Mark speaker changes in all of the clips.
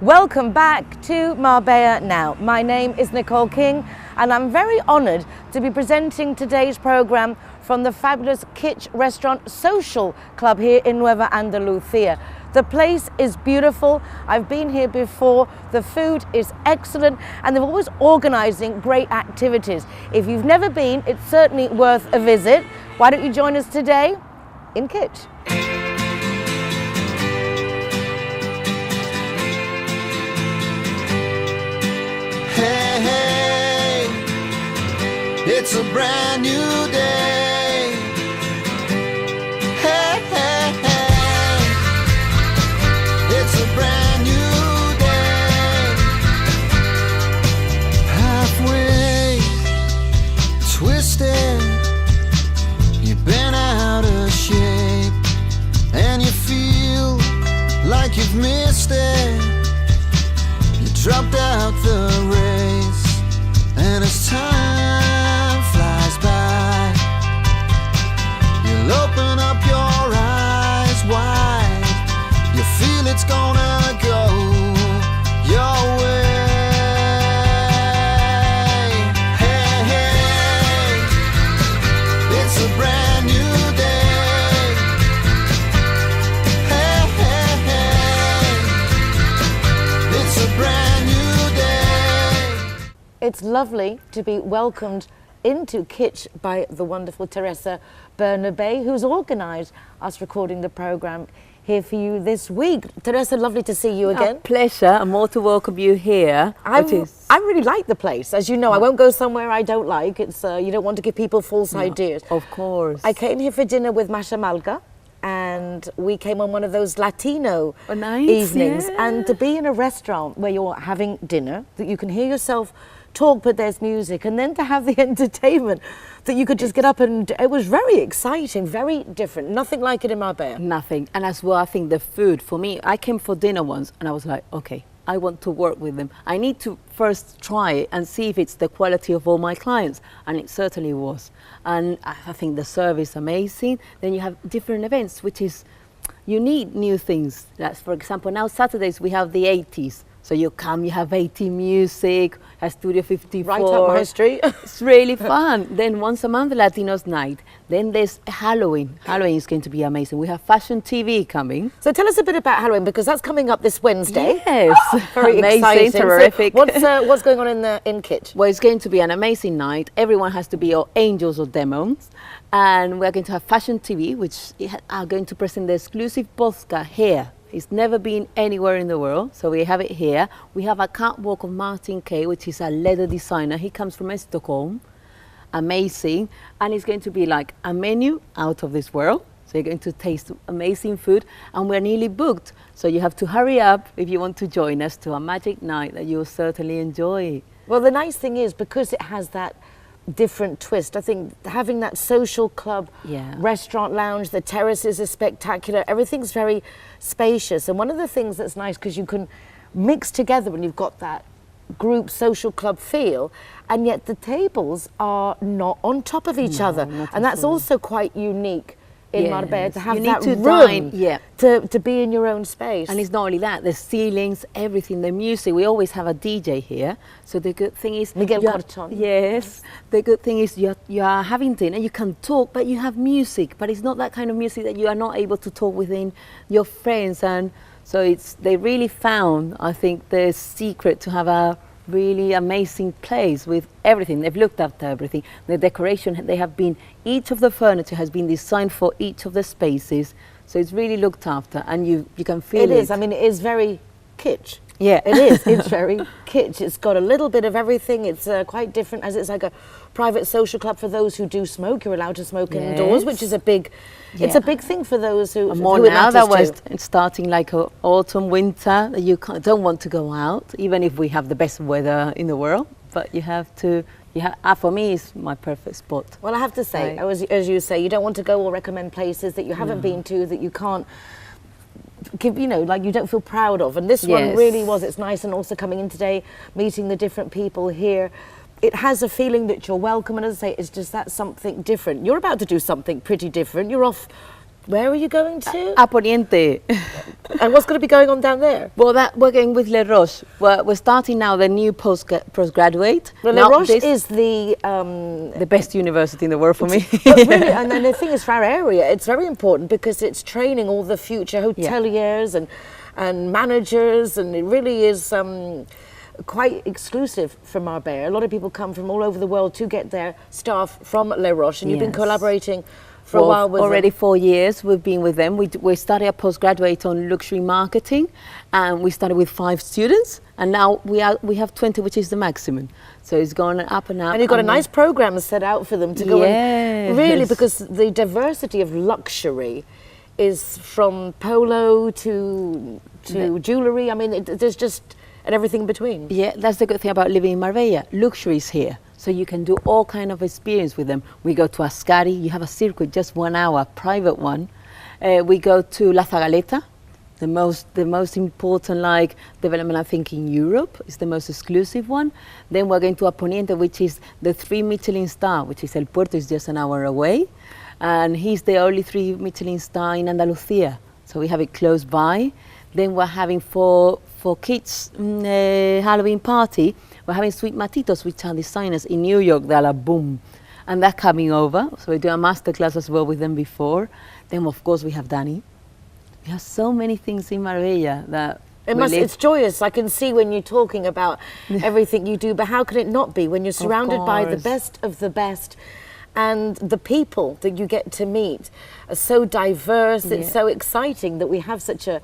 Speaker 1: Welcome back to Marbella Now. My name is Nicole King and I'm very honoured to be presenting today's programme from the fabulous Kitch restaurant social club here in Nueva Andalucía. The place is beautiful. I've been here before. The food is excellent and they're always organising great activities. If you've never been, it's certainly worth a visit. Why don't you join us today in Kitch?
Speaker 2: Hey, hey, it's a brand new day. Hey, hey, hey, it's a brand new day. Halfway twisted, you've been out of shape, and you feel like you've missed it. Dropped out the race, and as time flies by, you'll open up your eyes wide. You feel it's gonna go your way. Hey, hey, it's a brand new day. Hey, hey, hey, it's a brand.
Speaker 1: It's lovely to be welcomed into Kitch by the wonderful Theresa Bernabé, who's organised us recording the programme here for you this week. Theresa, lovely to see you again.
Speaker 3: Pleasure, and more to welcome you here.
Speaker 1: I really like the place. As you know, I won't go somewhere I don't like. It's you don't want to give people false ideas.
Speaker 3: Of course.
Speaker 1: I came here for dinner with Masha Malga, and we came on one of those Latino evenings.
Speaker 3: Yeah.
Speaker 1: And to be in a restaurant where you're having dinner, that you can hear yourself talk but there's music, and then to have the entertainment that you could just get up and it was very exciting, very different, nothing like it in Marbella.
Speaker 3: Nothing. And as well, I think the food, for me, I came for dinner once and I was like, okay, I want to work with them. I need to first try it and see if it's the quality of all my clients, and it certainly was. And I think the service amazing. Then you have different events, which is, you need new things. That's, for example, now Saturdays we have the 80s. So you come, you have 80 music, a Studio 54.
Speaker 1: Right up my street.
Speaker 3: It's really fun. Then once a month, Latinos night. Then there's Halloween. Halloween is going to be amazing. We have fashion TV coming.
Speaker 1: So tell us a bit about Halloween, because that's coming up this Wednesday.
Speaker 3: Yes.
Speaker 1: Very
Speaker 3: amazing,
Speaker 1: exciting.
Speaker 3: terrific.
Speaker 1: So what's going on in Kitch?
Speaker 3: Well, it's going to be an amazing night. Everyone has to be or angels or demons. And we're going to have fashion TV, which are going to present the exclusive vodka here. It's never been anywhere in the world, so we have it here. We have a catwalk of Martin K, which is a leather designer. He comes from Stockholm. Amazing. And it's going to be like a menu out of this world. So you're going to taste amazing food, and we're nearly booked. So you have to hurry up if you want to join us to a magic night that you'll certainly enjoy.
Speaker 1: Well, the nice thing is, because it has that different twist, I think having that social club, restaurant lounge, the terraces are spectacular, everything's very spacious. And one of the things that's nice, because you can mix together when you've got that group social club feel, and yet the tables are not on top of each other, and that's also quite unique in Marbella, to have that room to be in your own space.
Speaker 3: And it's not only that, the ceilings, everything, the music. We always have a DJ here. So the good thing is...
Speaker 1: Miguel Corchon.
Speaker 3: Yes. The good thing is you are having dinner, you can talk, but you have music. But it's not that kind of music that you are not able to talk within your friends. And so they really found, I think, the secret to have a really amazing place with everything. They've looked after everything. The decoration, each of the furniture has been designed for each of the spaces. So it's really looked after, and you can feel it.
Speaker 1: It is, I mean, it is very Kitch.
Speaker 3: Yeah.
Speaker 1: It is, it's very Kitch. It's got a little bit of everything. It's quite different, as it's like a private social club for those who do smoke. You're allowed to smoke indoors, which is a big, it's a big thing for those who
Speaker 3: more now that was starting like autumn, winter, that you don't want to go out, even if we have the best weather in the world, but you have to, for me, it's my perfect spot.
Speaker 1: Well, I have to say, as you say, you don't want to go or recommend places that you haven't been to, that you can't give, like you don't feel proud of. And this one really was. It's nice, and also coming in today, meeting the different people here. It has a feeling that you're welcome, and as I say, it's just that something different. You're about to do something pretty different. You're off Where are you going to?
Speaker 3: A Poniente.
Speaker 1: And what's going to be going on down there?
Speaker 3: Well, we're going with Le Roche. We're starting now the new postgraduate.
Speaker 1: Well,
Speaker 3: Now
Speaker 1: Le Roche
Speaker 3: this-
Speaker 1: is the
Speaker 3: best university in the world for me.
Speaker 1: but really, and then the thing is, for our area, it's very important because it's training all the future hoteliers and managers, and it really is quite exclusive for Marbella. A lot of people come from all over the world to get their staff from Le Roche, and you've been
Speaker 3: Yes.
Speaker 1: collaborating for a while with
Speaker 3: already
Speaker 1: them.
Speaker 3: 4 years we've been with them. We started a postgraduate on luxury marketing, and we started with 5 students, and now we have 20, which is the maximum. So it's going up and up.
Speaker 1: And you've got a nice program set out for them to go in. Really,
Speaker 3: Yes.
Speaker 1: because the diversity of luxury is from polo to jewellery. I mean, there's just and everything in between.
Speaker 3: Yeah, that's the good thing about living in Marbella. Luxury is here, so you can do all kind of experience with them. We go to Ascari, you have a circuit, just 1 hour, private one. We go to La Zagaleta, the most important development I think in Europe. It's the most exclusive one. Then we're going to A Poniente, which is the 3 Michelin star, which is El Puerto, is just an hour away. And he's the only 3 Michelin star in Andalusia, so we have it close by. Then we're having for kids Halloween party, we're having Sweet Matitos, which are designers in New York. They're like boom, and they're coming over. So we do a masterclass as well with them before. Then of course we have Dani. We have so many things in Marbella that
Speaker 1: it's joyous. I can see when you're talking about everything you do, but how can it not be when you're surrounded by the best of the best? And the people that you get to meet are so diverse. It's so exciting that we have such a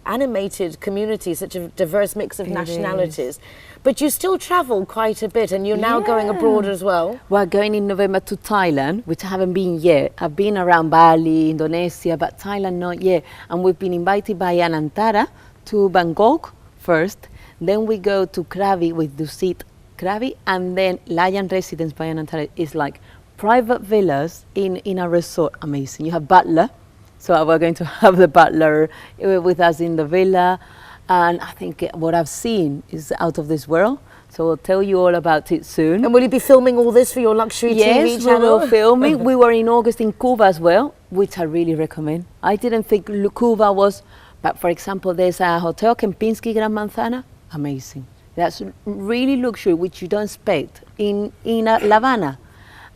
Speaker 1: animated community, such a diverse mix of nationalities. But you still travel quite a bit, and you're now going abroad as well.
Speaker 3: We're going in November to Thailand, which I haven't been yet. I've been around Bali, Indonesia, but Thailand not yet. And we've been invited by Anantara to Bangkok first. Then we go to Krabi with Dusit Krabi, and then Lion Residence by Anantara is like private villas in a resort. Amazing. You have butler. So we're going to have the butler with us in the villa, and I think what I've seen is out of this world. So I'll tell you all about it soon.
Speaker 1: And will you be filming all this for your luxury TV channel?
Speaker 3: Yes, we will filming. We were in August in Cuba as well, which I really recommend. I didn't think Cuba was, but for example, there's a hotel, Kempinski Gran Manzana, amazing. That's really luxury, which you don't expect in La Habana.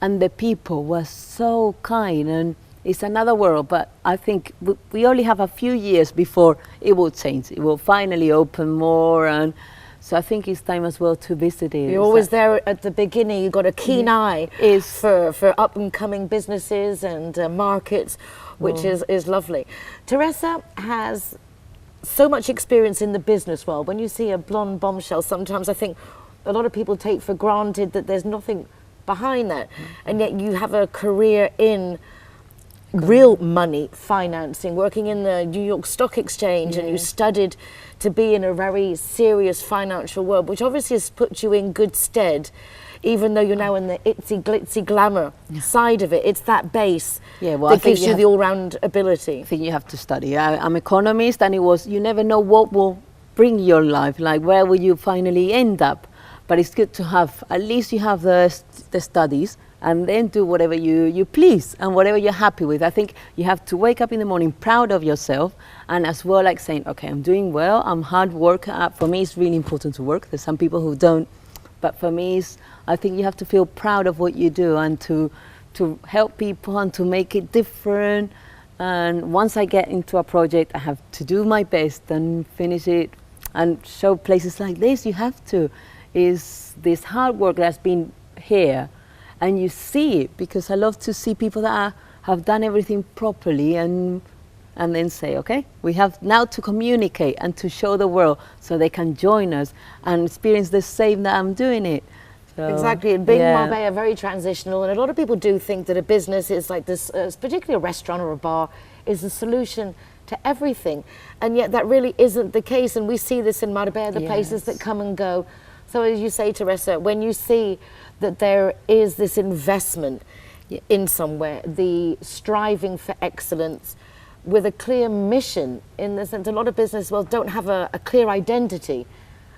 Speaker 3: And the people were so kind, and it's another world, but I think we only have a few years before it will change. It will finally open more, and so I think it's time as well to visit it.
Speaker 1: You're always there at the beginning. You've got a keen eye for up and coming businesses and markets, which is lovely. Theresa has so much experience in the business world. When you see a blonde bombshell, sometimes I think a lot of people take for granted that there's nothing behind that, and yet you have a career in real money financing, working in the New York Stock Exchange, and you studied to be in a very serious financial world, which obviously has put you in good stead, even though you're now in the itsy glitzy glamour side of it. It's that base that gives you the all-round ability.
Speaker 3: I think you have to study. I'm an economist, and you never know what will bring your life, like where will you finally end up. But it's good to have, at least you have the studies, and then do whatever you please and whatever you're happy with. I think you have to wake up in the morning proud of yourself, and as well like saying, okay, I'm doing well, I'm hard worker. For me, it's really important to work. There's some people who don't, but for me, I think you have to feel proud of what you do and to help people and to make it different. And once I get into a project, I have to do my best and finish it and show places like this. You have to. Is this hard work that's been here, and you see it, because I love to see people that have done everything properly and then say, okay, we have now to communicate and to show the world so they can join us and experience the same that I'm doing it. So,
Speaker 1: exactly, and being Marbella very transitional, and a lot of people do think that a business is like this, particularly a restaurant or a bar, is the solution to everything, and yet that really isn't the case, and we see this in Marbella, the places that come and go. So as you say, Theresa, when you see that there is this investment in somewhere, the striving for excellence with a clear mission, in the sense a lot of business don't have a clear identity,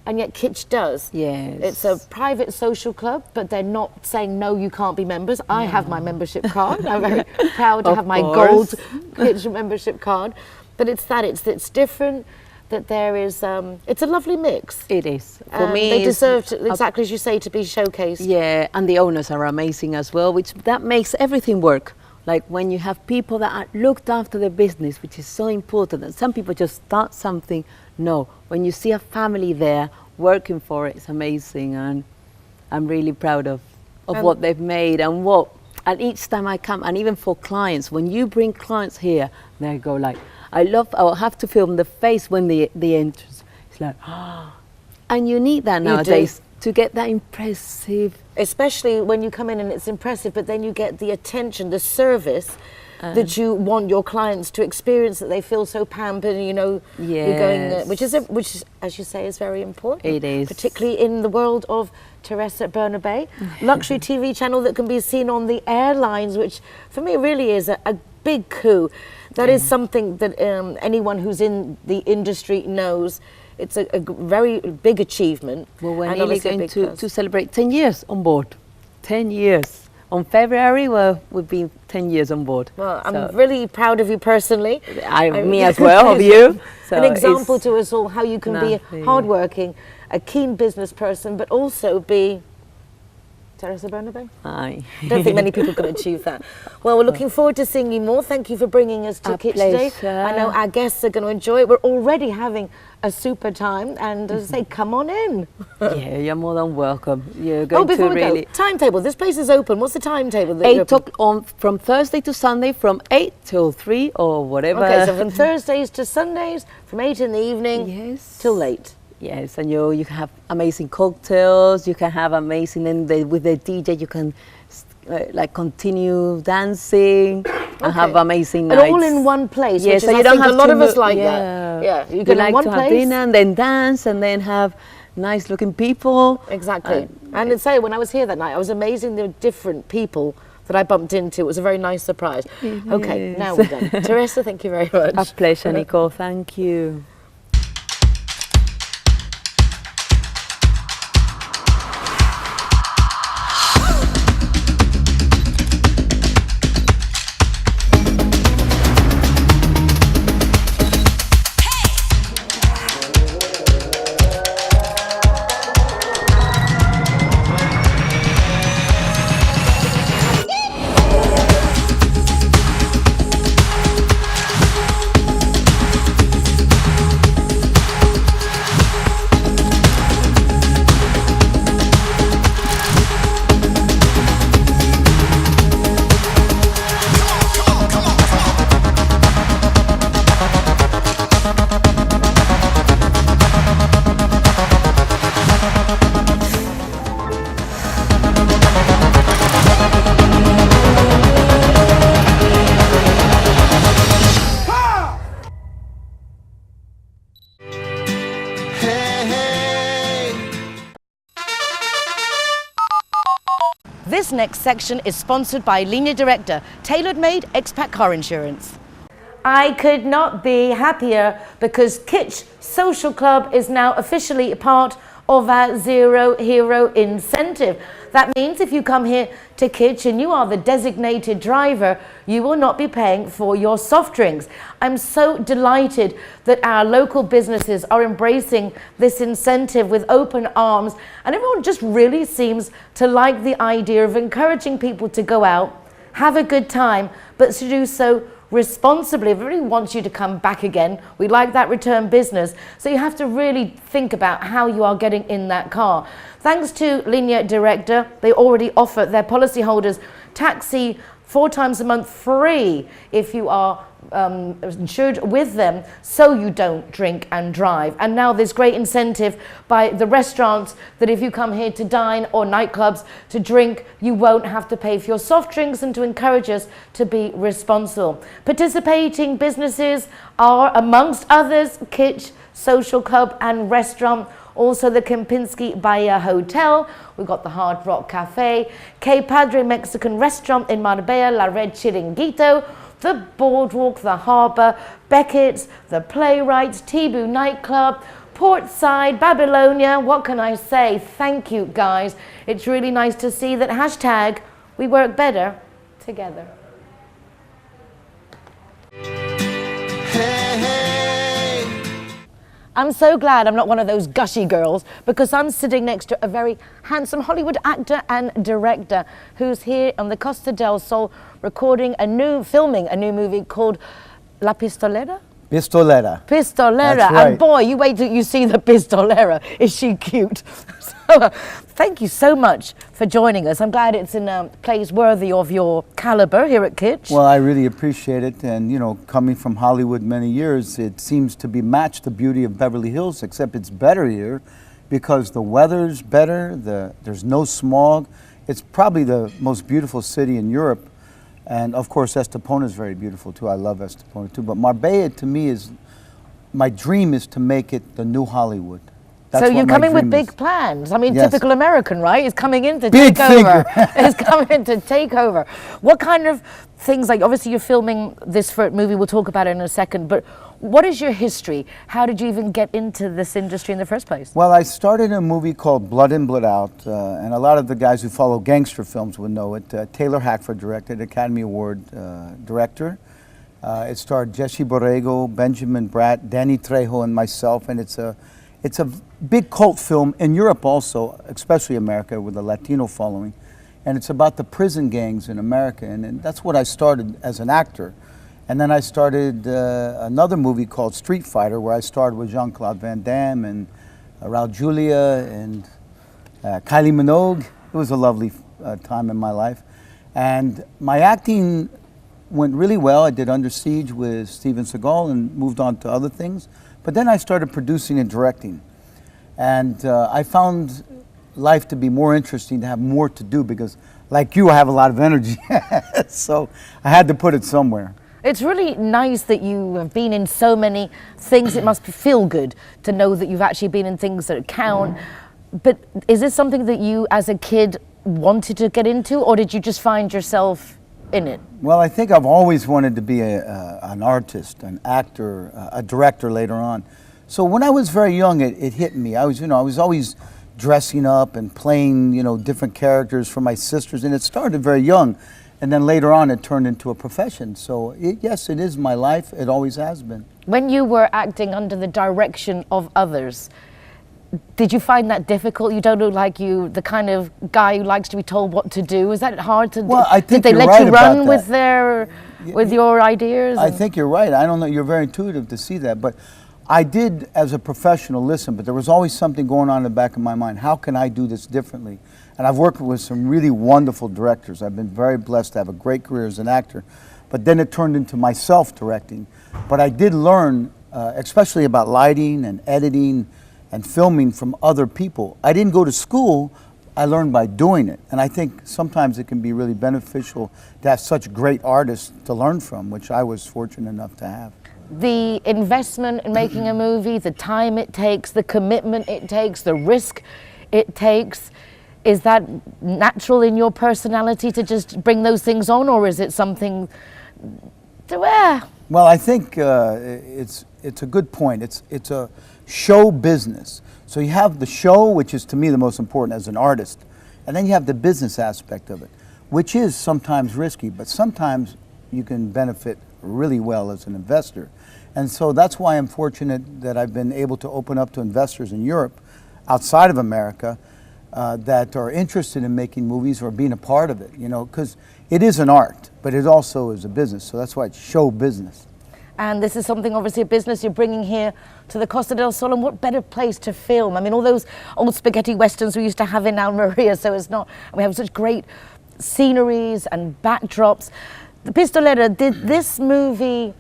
Speaker 1: and yet Kitch does.
Speaker 3: Yes.
Speaker 1: It's a private social club, but they're not saying, no, you can't be members. I have my membership card. I'm very proud to have my gold Kitch membership card. But it's different, that there is, it's a lovely mix.
Speaker 3: It is. For me,
Speaker 1: they deserve, exactly as you say, to be showcased.
Speaker 3: Yeah, and the owners are amazing as well, which that makes everything work. Like when you have people that are looked after the business, which is so important, and some people just start something. No, when you see a family there working for it, it's amazing, and I'm really proud of what they've made and each time I come, and even for clients, when you bring clients here, they go like, I'll have to film the face when the entrance. It's like, and you need that nowadays to get that impressive.
Speaker 1: Especially when you come in and it's impressive, but then you get the attention, the service that you want your clients to experience, that they feel so pampered, you know, you're going, which as you say is very important.
Speaker 3: It is.
Speaker 1: Particularly in the world of Theresa Bernabé, luxury TV channel that can be seen on the airlines, which for me really is a big coup. That is something that anyone who's in the industry knows. It's a very big achievement.
Speaker 3: Well, we're nearly going to celebrate 10 years on board. 10 years. On February, we'll be 10 years on board.
Speaker 1: Well, I'm really proud of you personally.
Speaker 3: Me as well, of you. So
Speaker 1: an example to us all how you can be hardworking, a keen business person, but also be Theresa Bernabé.
Speaker 3: Aye.
Speaker 1: I don't think many people can achieve that. Well, we're looking forward to seeing you more. Thank you for bringing us to Kitch today. I know our guests are going to enjoy it. We're already having a super time, and as I say, come on in.
Speaker 3: Yeah, you're more than welcome. You're going
Speaker 1: before
Speaker 3: to
Speaker 1: we
Speaker 3: really...
Speaker 1: go, timetable. This place is open. What's the timetable?
Speaker 3: 8 o'clock from Thursday to Sunday, from 8 till 3 or whatever.
Speaker 1: Okay, so from Thursdays to Sundays, from 8 in the evening till late.
Speaker 3: Yes, and you can have amazing cocktails. You can have amazing, and with the DJ you can like continue dancing and have amazing nights.
Speaker 1: And all in one place.
Speaker 3: Yeah,
Speaker 1: which
Speaker 3: so
Speaker 1: is,
Speaker 3: you don't have
Speaker 1: a lot
Speaker 3: to
Speaker 1: of us like that. Yeah, you can
Speaker 3: like
Speaker 1: in one
Speaker 3: to
Speaker 1: place.
Speaker 3: have dinner and then dance and then have nice looking people.
Speaker 1: Exactly. And say when I was here that night, I was amazing. There were different people that I bumped into. It was a very nice surprise. Okay, now we're done. Theresa, thank you very much.
Speaker 3: A pleasure, Nicole. Thank you.
Speaker 1: This next section is sponsored by Linea Directa, tailor-made expat car insurance. I could not be happier because Kitch Social Club is now officially a part of our Zero Hero incentive. That means if you come here to Kitch and you are the designated driver, you will not be paying for your soft drinks. I'm so delighted that our local businesses are embracing this incentive with open arms, and everyone just really seems to like the idea of encouraging people to go out, have a good time, but to do so responsibly. Everybody wants you to come back again. We like that return business. So you have to really think about how you are getting in that car. Thanks to Linea Directa, they already offer their policyholders taxi 4 times a month free if you are insured with them, so you don't drink and drive. And now there's great incentive by the restaurants that if you come here to dine or nightclubs to drink, you won't have to pay for your soft drinks, and to encourage us to be responsible. Participating businesses are, amongst others, Kitch Social Club and Restaurant, also the Kempinski Bahia Hotel. We've got the Hard Rock Cafe, K Padre Mexican Restaurant in Marbella, La Red Chiringuito, the Boardwalk, the Harbour, Beckett's, the Playwrights, Tibu Nightclub, Portside, Babylonia. What can I say? Thank you, guys. It's really nice to see that hashtag we work better together.
Speaker 2: Hey, hey.
Speaker 1: I'm so glad I'm not one of those gushy girls because I'm sitting next to a very handsome Hollywood actor and director who's here on the Costa del Sol filming a new movie called La Pistolera?
Speaker 4: Pistolera.
Speaker 1: Pistolera.
Speaker 4: That's right.
Speaker 1: And boy, you wait till you see the Pistolera. Is she cute? So, thank you so much for joining us. I'm glad it's in a place worthy of your caliber here at Kitch.
Speaker 4: Well, I really appreciate it. And, you know, coming from Hollywood many years, it seems to be matched the beauty of Beverly Hills, except it's better here because the weather's better, there's no smog. It's probably the most beautiful city in Europe. And of course, Estepona is very beautiful too. I love Estepona too. But Marbella, to me, is my dream is to make it the new Hollywood. That's
Speaker 1: so you're
Speaker 4: what my
Speaker 1: coming with
Speaker 4: dream
Speaker 1: big
Speaker 4: is.
Speaker 1: plans. I mean,
Speaker 4: Yes.
Speaker 1: typical American, right? It's coming in to
Speaker 4: Big
Speaker 1: take over.
Speaker 4: figure.
Speaker 1: It's coming to take over. What kind of things, like obviously you're filming this for a movie, we'll talk about it in a second, but what is your history? How did you even get into this industry in the first place?
Speaker 4: Well, I started a movie called Blood In, Blood Out, and a lot of the guys who follow gangster films would know it. Taylor Hackford directed, Academy Award director. It starred Jesse Borrego, Benjamin Bratt, Danny Trejo, and myself, and it's a big cult film in Europe also, especially America, with a Latino following. And it's about the prison gangs in America, and that's what I started as an actor. And then I started another movie called Street Fighter, where I starred with Jean-Claude Van Damme and Raul Julia and Kylie Minogue. It was a lovely time in my life. And my acting went really well. I did Under Siege with Steven Seagal and moved on to other things. But then I started producing and directing. And I found life to be more interesting, to have more to do, because like you, I have a lot of energy. So I had to put it somewhere.
Speaker 1: It's really nice that you have been in so many things. It must feel good to know that you've actually been in things that count. But is this something that you, as a kid, wanted to get into, or did you just find yourself in it?
Speaker 4: Well, I think I've always wanted to be an artist, an actor, a director later on. So when I was very young, it hit me. I was always dressing up and playing, different characters for my sisters, and it started very young. And then later on, it turned into a profession. So yes, it is my life. It always has been.
Speaker 1: When you were acting under the direction of others, did you find that difficult? You don't look like the kind of guy who likes to be told what to do. Is that hard to do?
Speaker 4: Well, I think
Speaker 1: did they
Speaker 4: you're
Speaker 1: let
Speaker 4: right
Speaker 1: you
Speaker 4: about
Speaker 1: run
Speaker 4: that.
Speaker 1: with your ideas?
Speaker 4: I think you're right. I don't know. You're very intuitive to see that. But I did, as a professional, listen, but there was always something going on in the back of my mind. How can I do this differently? And I've worked with some really wonderful directors. I've been very blessed to have a great career as an actor. But then it turned into myself directing. But I did learn, especially about lighting and editing and filming from other people. I didn't go to school. I learned by doing it. And I think sometimes it can be really beneficial to have such great artists to learn from, which I was fortunate enough to have.
Speaker 1: The investment in making a movie, the time it takes, the commitment it takes, the risk it takes, is that natural in your personality to just bring those things on, or is it something to
Speaker 4: Well, I think it's a good point. It's a show business. So you have the show, which is to me the most important as an artist, and then you have the business aspect of it, which is sometimes risky, but sometimes you can benefit really well as an investor. And so that's why I'm fortunate that I've been able to open up to investors in Europe, outside of America, that are interested in making movies or being a part of it, because it is an art, but it also is a business. So that's why it's show business.
Speaker 1: And this is something, obviously, a business you're bringing here to the Costa del Sol, and what better place to film? I mean, all those old spaghetti westerns we used to have in Almeria, so it's not, we have such great sceneries and backdrops. The Pistolera, did this movie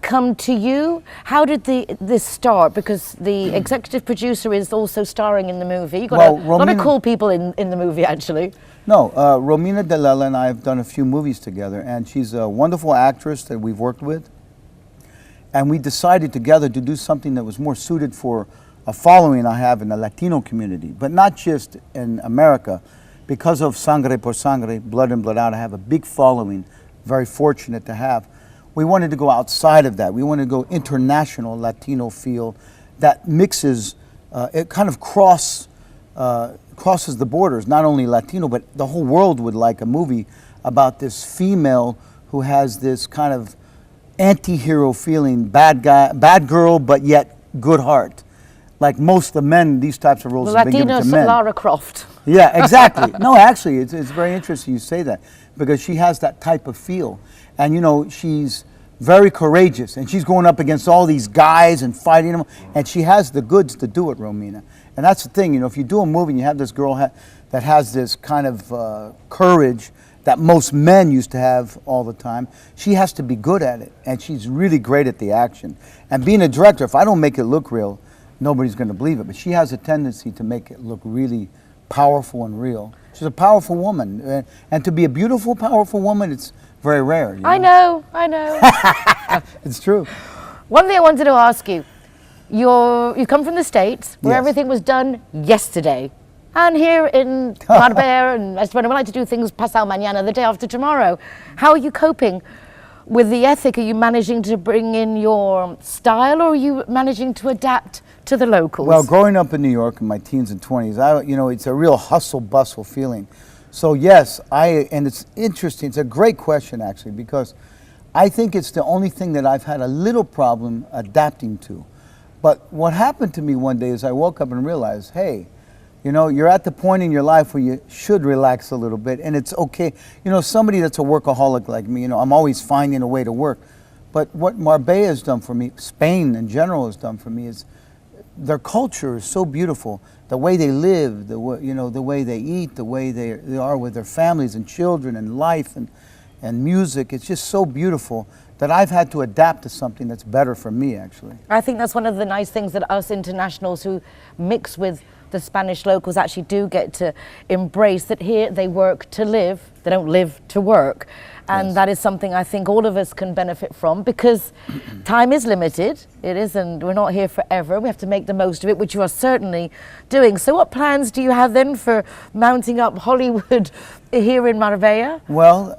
Speaker 1: come to you? How did this start? Because the executive producer is also starring in the movie. You got a lot of cool people in the movie, actually.
Speaker 4: No, Romina Delela and I have done a few movies together, and she's a wonderful actress that we've worked with. And we decided together to do something that was more suited for a following I have in the Latino community, but not just in America. Because of Sangre por Sangre, Blood In, Blood Out, I have a big following, very fortunate to have. We wanted to go outside of that. We wanted to go international Latino feel that mixes, it kind of crosses the borders, not only Latino, but the whole world would like a movie about this female who has this kind of anti-hero feeling, bad girl, but yet good heart. Like most of the men, these types of roles have been given to
Speaker 1: Latinos,
Speaker 4: men.
Speaker 1: Lara Croft.
Speaker 4: Yeah, exactly. No, actually, it's very interesting you say that, because she has that type of feel. And, you know, she's very courageous, and she's going up against all these guys and fighting them, and she has the goods to do it, Romina. And that's the thing, you know, if you do a movie and you have this girl that has this kind of courage that most men used to have all the time, she has to be good at it, and she's really great at the action. And being a director, if I don't make it look real, nobody's going to believe it, but she has a tendency to make it look really powerful and real. She's a powerful woman, and to be a beautiful, powerful woman, it's very rare. You know?
Speaker 1: I know.
Speaker 4: It's true.
Speaker 1: One thing I wanted to ask you, you come from the States, where
Speaker 4: Yes.
Speaker 1: everything was done yesterday. And here in Marbella and España, we like to do things pasado mañana, the day after tomorrow. How are you coping with the ethic? Are you managing to bring in your style, or are you managing to adapt to the locals?
Speaker 4: Well, growing up in New York in my teens and 20s, you know, it's a real hustle-bustle feeling. So yes, and it's interesting, it's a great question actually, because I think it's the only thing that I've had a little problem adapting to. But what happened to me one day is I woke up and realized, hey, you know, you're at the point in your life where you should relax a little bit, and it's okay. You know, somebody that's a workaholic like me, you know, I'm always finding a way to work. But what Marbella has done for me, Spain in general has done for me, is their culture is so beautiful. The way they live, the way they eat, the way they are with their families and children and life and music. It's just so beautiful that I've had to adapt to something that's better for me, actually.
Speaker 1: I think that's one of the nice things that us internationals who mix with the Spanish locals actually do get to embrace, that here they work to live, they don't live to work. And
Speaker 4: Yes.
Speaker 1: that is something I think all of us can benefit from, because time is limited. It isn't, we're not here forever. We have to make the most of it, which you are certainly doing. So what plans do you have then for mounting up Hollywood here in Marbella?
Speaker 4: Well,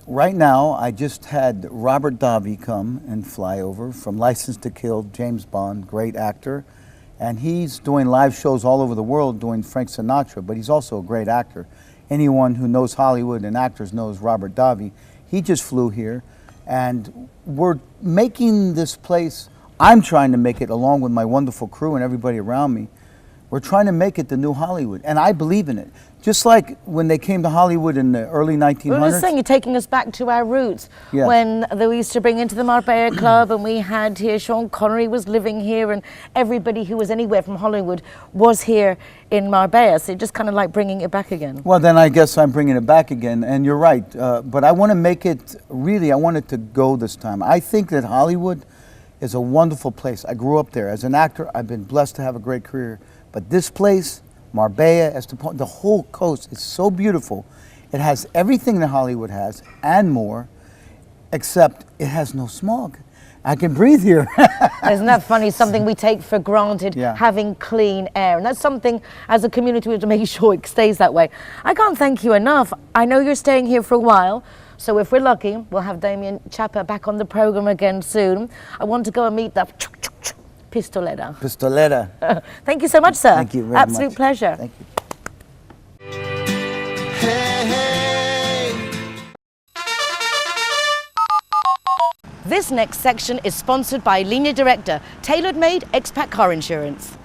Speaker 4: right now, I just had Robert Davi come and fly over from License to Kill, James Bond, great actor. And he's doing live shows all over the world doing Frank Sinatra, but he's also a great actor. Anyone who knows Hollywood and actors knows Robert Davi. He just flew here, and we're making this place, I'm trying to make it along with my wonderful crew and everybody around me. We're trying to make it the new Hollywood, and I believe in it. Just like when they came to Hollywood in the early 1900s.
Speaker 1: I was just saying, you're taking us back to our roots.
Speaker 4: Yes.
Speaker 1: When they used to bring into the Marbella Club, and we had here, Sean Connery was living here, and everybody who was anywhere from Hollywood was here in Marbella. So just kind of like bringing it back again.
Speaker 4: Well, then I guess I'm bringing it back again, and you're right. But I want to make it, really, I want it to go this time. I think that Hollywood is a wonderful place. I grew up there. As an actor, I've been blessed to have a great career. But this place, Marbella, the whole coast is so beautiful. It has everything that Hollywood has and more, except it has no smog. I can breathe here.
Speaker 1: Isn't that funny? Something we take for granted,
Speaker 4: Yeah.
Speaker 1: having clean air. And that's something, as a community, we have to make sure it stays that way. I can't thank you enough. I know you're staying here for a while, so if we're lucky, we'll have Damian Chapa back on the program again soon. I want to go and meet the Pistolera.
Speaker 4: Pistolera.
Speaker 1: Thank you so much, sir.
Speaker 4: Thank you very much.
Speaker 1: Absolute pleasure.
Speaker 4: Thank you.
Speaker 2: Hey, hey.
Speaker 1: This next section is sponsored by Linea Directa, tailor-made expat car insurance.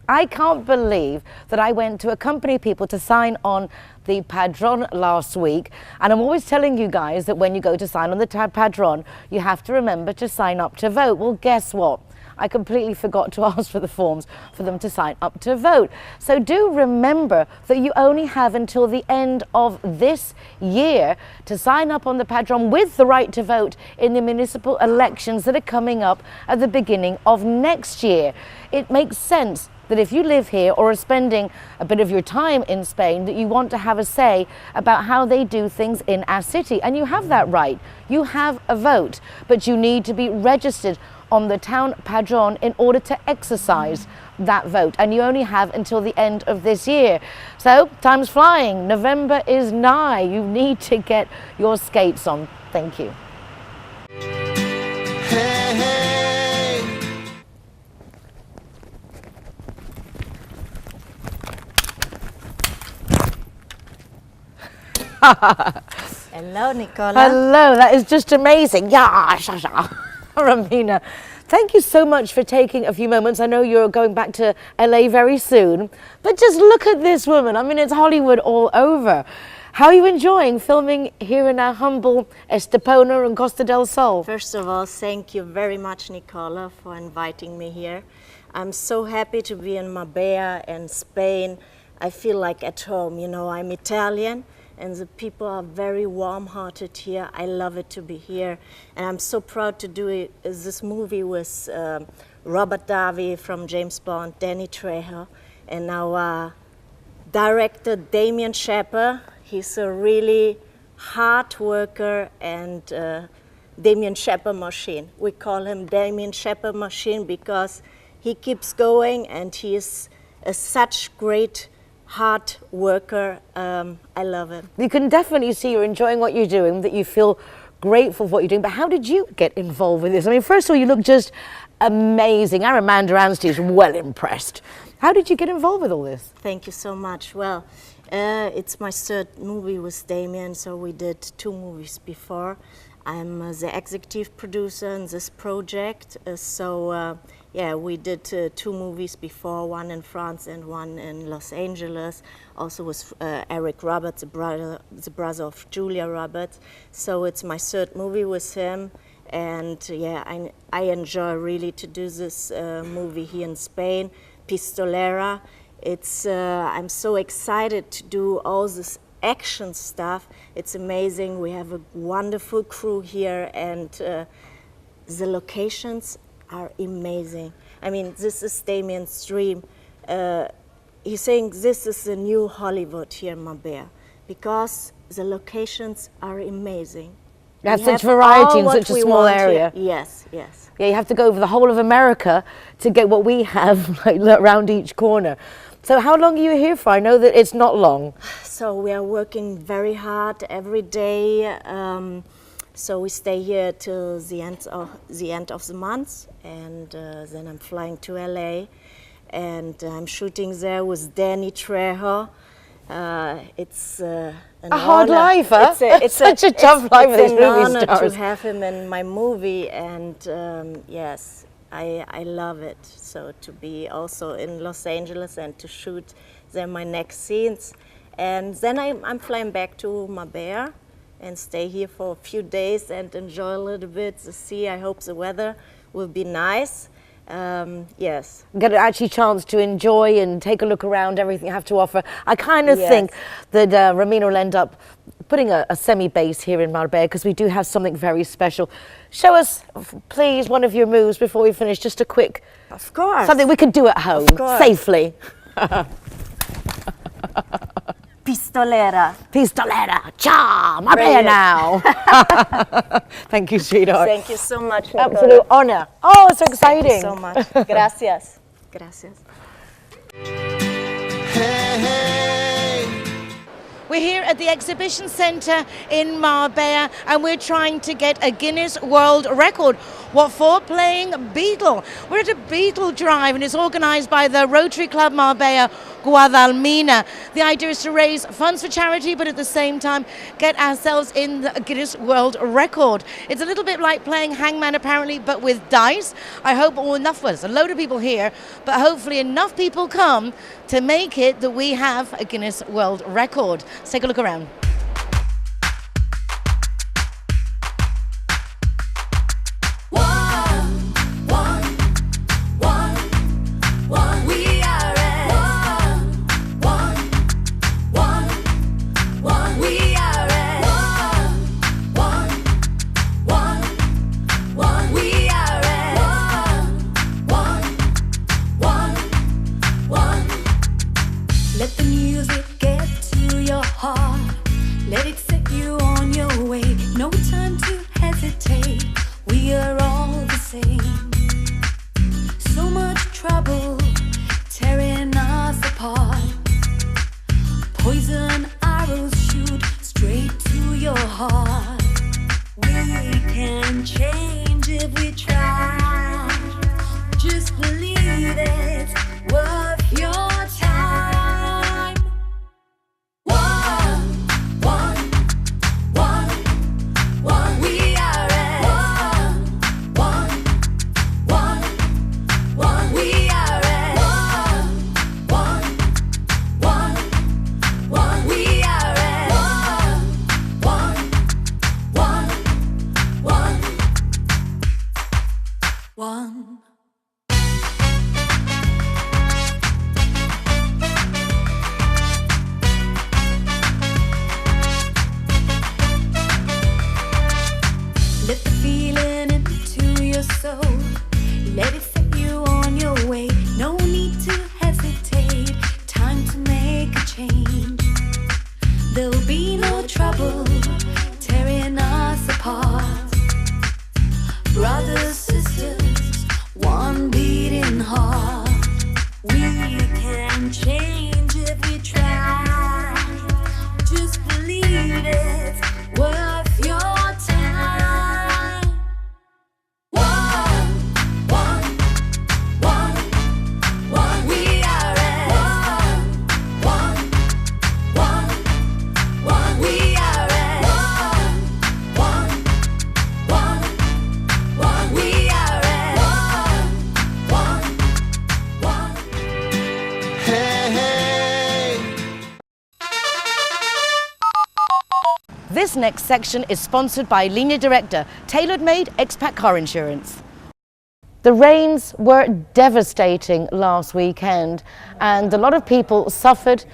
Speaker 1: I can't believe that I went to accompany people to sign on the padron last week, and I'm always telling you guys that when you go to sign on the padron, you have to remember to sign up to vote. Well, guess what? I completely forgot to ask for the forms for them to sign up to vote. So do remember that you only have until the end of this year to sign up on the padron with the right to vote in the municipal elections that are coming up at the beginning of next year. It makes sense that if you live here or are spending a bit of your time in Spain, that you want to have a say about how they do things in our city. And you have that right. You have a vote, but you need to be registered on the town padron in order to exercise that vote. And you only have until the end of this year. So time's flying. November is nigh. You need to get your skates on. Thank you.
Speaker 2: Hey, hey.
Speaker 5: Hello, Nicola.
Speaker 1: Hello, that is just amazing. Yeah, Romina, thank you so much for taking a few moments. I know you're going back to LA very soon, but just look at this woman. I mean, it's Hollywood all over. How are you enjoying filming here in our humble Estepona and Costa del Sol?
Speaker 5: First of all, thank you very much, Nicola, for inviting me here. I'm so happy to be in Marbella and Spain. I feel like at home. You know, I'm Italian, and the people are very warm-hearted here. I love it to be here, and I'm so proud to do this movie with Robert Davi from James Bond, Danny Trejo, and our director Damian Chapa. He's a really hard worker and Damian Chapa machine. We call him Damian Chapa machine because he keeps going and he is such great hard worker. I love him.
Speaker 1: You can definitely see you're enjoying what you're doing, that you feel grateful for what you're doing. But how did you get involved with this? I mean, first of all, you look just amazing. Our Amanda Anstey is well impressed. How did you get involved with all this?
Speaker 5: Thank you so much. Well, it's my third movie with Damian, so we did 2 movies before. I'm the executive producer in this project, yeah, we did 2 movies before, one in France and one in Los Angeles, also with Eric Roberts, the brother of Julia Roberts. So it's my third movie with him, and yeah, I enjoy really to do this movie here in Spain, Pistolera. I'm so excited to do all this action stuff. It's amazing. We have a wonderful crew here, and the locations are amazing. I mean, this is Damian's dream. He's saying this is the new Hollywood here in Marbella because the locations are amazing.
Speaker 1: You have such variety in such a small area.
Speaker 5: Here. Yes, yes.
Speaker 1: Yeah, you have to go over the whole of America to get what we have like around each corner. So how long are you here for? I know that it's not long.
Speaker 5: So we are working very hard every day. So we stay here till the end of the month, and then I'm flying to LA, and I'm shooting there with Danny Trejo. It's a
Speaker 1: hard life, huh? It's such a tough life for these movie stars.
Speaker 5: It's an honor to have him in my movie, and yes, I love it. So to be also in Los Angeles and to shoot there my next scenes, and then I'm flying back to Marbella and stay here for a few days and enjoy a little bit the sea. I hope the weather will be nice. Yes.
Speaker 1: Get an actually chance to enjoy and take a look around everything you have to offer. I kind of think that Romina will end up putting a semi-base here in Marbella because we do have something very special. Show us, please, one of your moves before we finish. Just a quick,
Speaker 5: of course,
Speaker 1: something we can do at home safely.
Speaker 5: Pistolera.
Speaker 1: Pistolera. Cha! Marbella now. Thank you, sweetheart.
Speaker 5: Thank you so much, Nicole.
Speaker 1: Absolute honor. Oh, it's so exciting.
Speaker 5: Thank you so much. Gracias. Gracias.
Speaker 2: Hey, hey.
Speaker 1: We're here at the Exhibition Centre in Marbella, and we're trying to get a Guinness World Record. What for? Playing Beatle. We're at a Beatle Drive, and it's organised by the Rotary Club Marbella Guadalmina. The idea is to raise funds for charity, but at the same time get ourselves in the Guinness World Record. It's a little bit like playing hangman apparently, but with dice. I hope enough, well, there's a load of people here, but hopefully enough people come to make it that we have a Guinness World Record. Let's take a look around.
Speaker 6: Let the music get to your heart. Let it set you on your way. No time to hesitate. We are all the same. So much trouble tearing us apart. Poison arrows shoot straight to your heart. We can change if we try. Just believe it's worth your time.
Speaker 1: This next section is sponsored by Linea Directa, tailor-made expat car insurance. The rains were devastating last weekend and a lot of people suffered,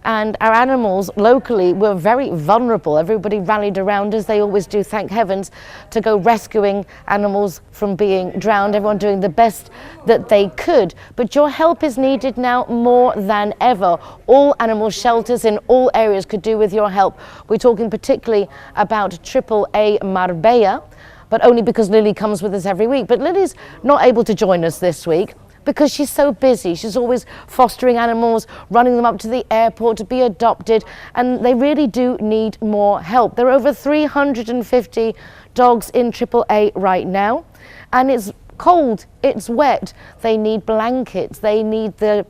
Speaker 1: and our animals locally were very vulnerable. Everybody rallied around us, they always do, thank heavens, to go rescuing animals from being drowned, everyone doing the best that they could. But your help is needed now more than ever. All animal shelters in all areas could do with your help. We're talking particularly about AAA Marbella, but only because Lily comes with us every week. But Lily's not able to join us this week because she's so busy. She's always fostering animals, running them up to the airport to be adopted, and they really do need more help. There are over 350 dogs in AAA right now, and it's cold, it's wet. They need blankets, they need the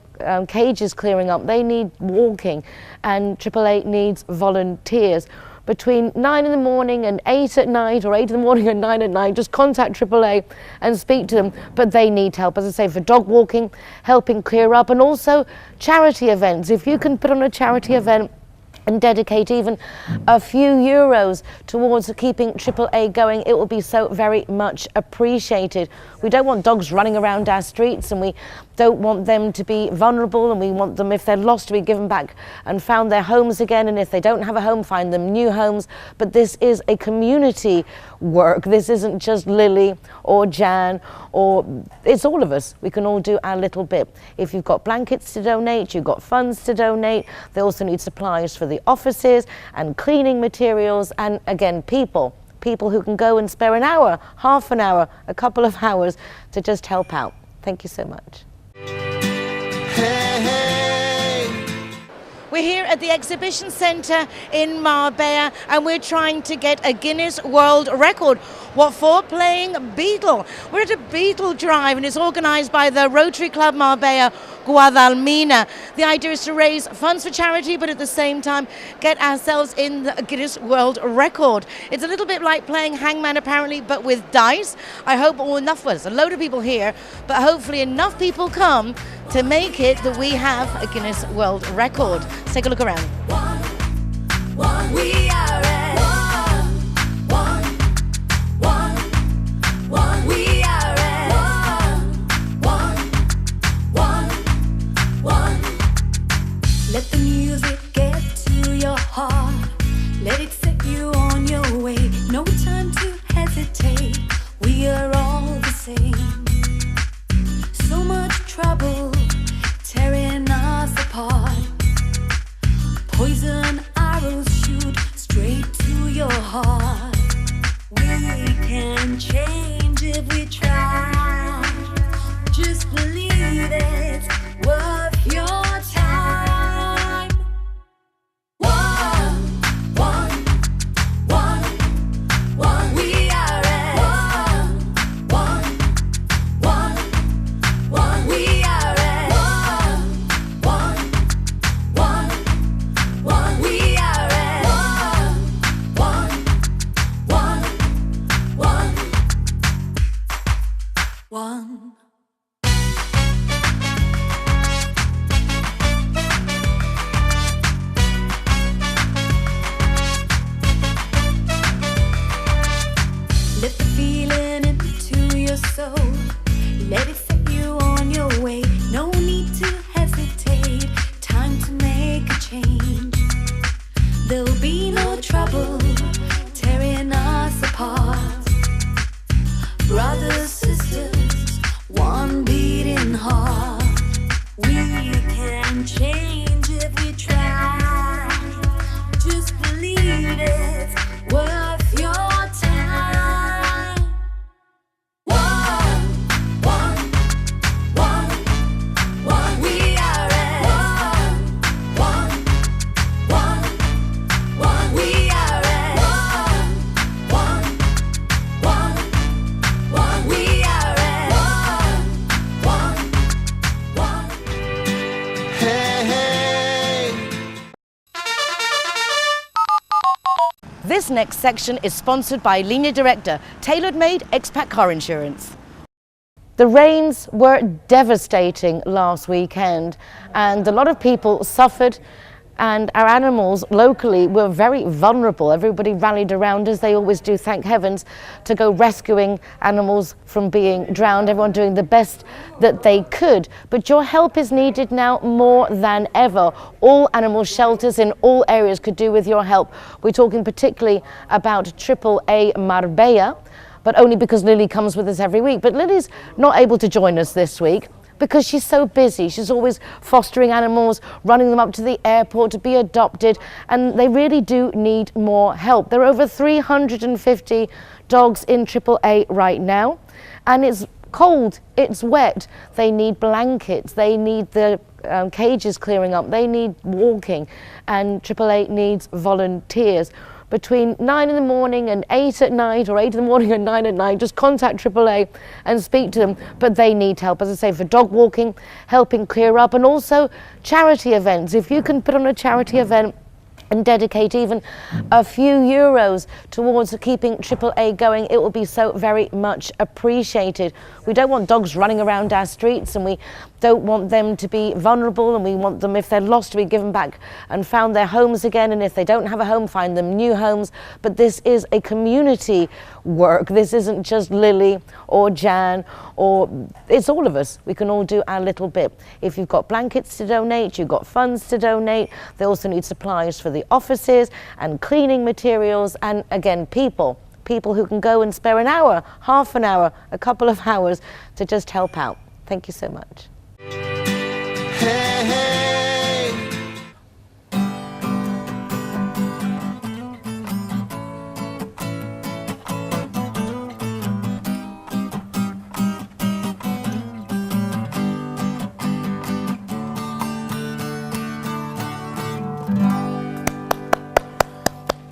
Speaker 1: cages clearing up, they need walking, and AAA needs volunteers. Between 9 in the morning and 8 at night, or 8 in the morning and 9 at night, just contact AAA and speak to them. But they need help, as I say, for dog walking, helping clear up, and also charity events. If you can put on a charity event and dedicate even a few euros towards keeping AAA going, it will be so very much appreciated. We don't want dogs running around our streets, and we don't want them to be vulnerable, and we want them, if they're lost, to be given back and found their homes again, and if they don't have a home, find them new homes. But this is a community work. This isn't just Lily or Jan, or it's all of us. We can all do our little bit. If you've got blankets to donate, you've got funds to donate. They also need supplies for the offices and cleaning materials, and again, people who can go and spare an hour, half an hour, a couple of hours to just help out. Thank you so much.
Speaker 2: Hey, hey.
Speaker 1: We're here at the exhibition centre in Marbella, and we're trying to get a Guinness World Record. What for? Playing Beetle. We're at a Beetle drive, and it's organised by the Rotary Club Marbella Guadalmina. The idea is to raise funds for charity, but at the same time get ourselves in the Guinness World Record. It's a little bit like playing hangman apparently, but with dice. I hope enough, well, there's a load of people here, but hopefully enough people come to make it that we have a Guinness World Record. Let's take a look around.
Speaker 6: We are at we are at Let the music get to your heart. Let it set you on your way. No time to hesitate. We are all the same. So much trouble tearing us apart. Poison arrows shoot straight to your heart. We can change if we try. Just believe it's worth your time. One. We are at one. We are at one. We are at one. Let the feeling into your soul. Let it set you on your way. No need to hesitate. Time to make a change. There'll be no trouble tearing us apart. Brothers, sisters, one beating heart. We can change if we try. Just believe it's worth your time. One. We are at one. We are at one. We are at one.
Speaker 2: Hey, hey.
Speaker 1: This next section is sponsored by Linea Directa, tailor-made expat car insurance. The rains were devastating last weekend, and a lot of people suffered, and our animals locally were very vulnerable. Everybody rallied around us, they always do, thank heavens, to go rescuing animals from being drowned, everyone doing the best that they could. But your help is needed now more than ever. All animal shelters in all areas could do with your help. We're talking particularly about CIT Marbella, but only because Lily comes with us every week. But Lily's not able to join us this week because she's so busy. She's always fostering animals, running them up to the airport to be adopted, and they really do need more help. There are over 350 dogs in AAA right now, and it's cold, it's wet. They need blankets, they need the cages clearing up, they need walking, and AAA needs volunteers. Between 9 in the morning and 8 at night, or 8 in the morning and 9 at night, just contact AAA and speak to them. But they need help, as I say, for dog walking, helping clear up, and also charity events. If you can put on a charity event and dedicate even a few euros towards keeping AAA going, it will be so very much appreciated. We don't want dogs running around our streets, and we don't want them to be vulnerable, and we want them, if they're lost, to be given back and found their homes again, and if they don't have a home, find them new homes. But this is a community work. This isn't just Lily or Jan, or it's all of us. We can all do our little bit. If you've got blankets to donate, you've got funds to donate. They also need supplies for the offices and cleaning materials, and again, people who can go and spare an hour, half an hour, a couple of hours to just help out. Thank you so much.
Speaker 2: Hey, hey.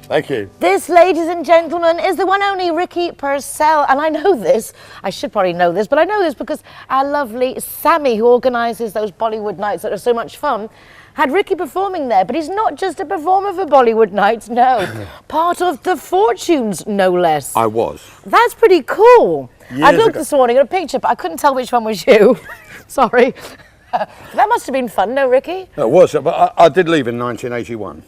Speaker 7: Thank you.
Speaker 1: This, ladies and gentlemen, is the one only Ricky Persell, and I know this, I should probably know this, but I know this because our lovely Sammy, who organises those Bollywood nights that are so much fun, had Ricky performing there. But he's not just a performer for Bollywood nights, no. Part of the Fortunes, no less.
Speaker 7: I was.
Speaker 1: That's pretty cool. I
Speaker 7: Years
Speaker 1: looked
Speaker 7: ago.
Speaker 1: this morning at a picture, but I couldn't tell which one was you. Sorry. That must have been fun, no, Ricky?
Speaker 7: It was, but I did leave in 1981.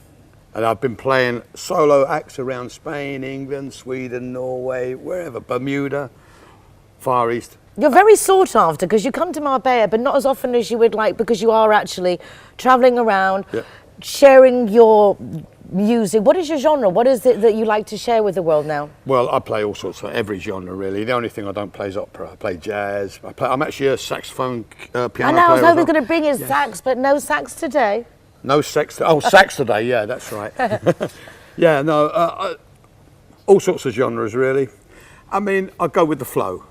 Speaker 7: And I've been playing solo acts around Spain, England, Sweden, Norway, wherever, Bermuda, Far East.
Speaker 1: You're very sought after because you come to Marbella, but not as often as you would like, because you are actually travelling around, sharing your music. What is your genre? What is it that you like to share with the world now?
Speaker 7: Well, I play all sorts of every genre, really. The only thing I don't play is opera. I play jazz. I'm actually a saxophone piano player.
Speaker 1: I know, I was hoping
Speaker 7: as well.
Speaker 1: going to bring his sax, but no sax today.
Speaker 7: No sex. Oh, sax today. Yeah, that's right. Yeah, no, all sorts of genres, really. I mean, I go with the flow.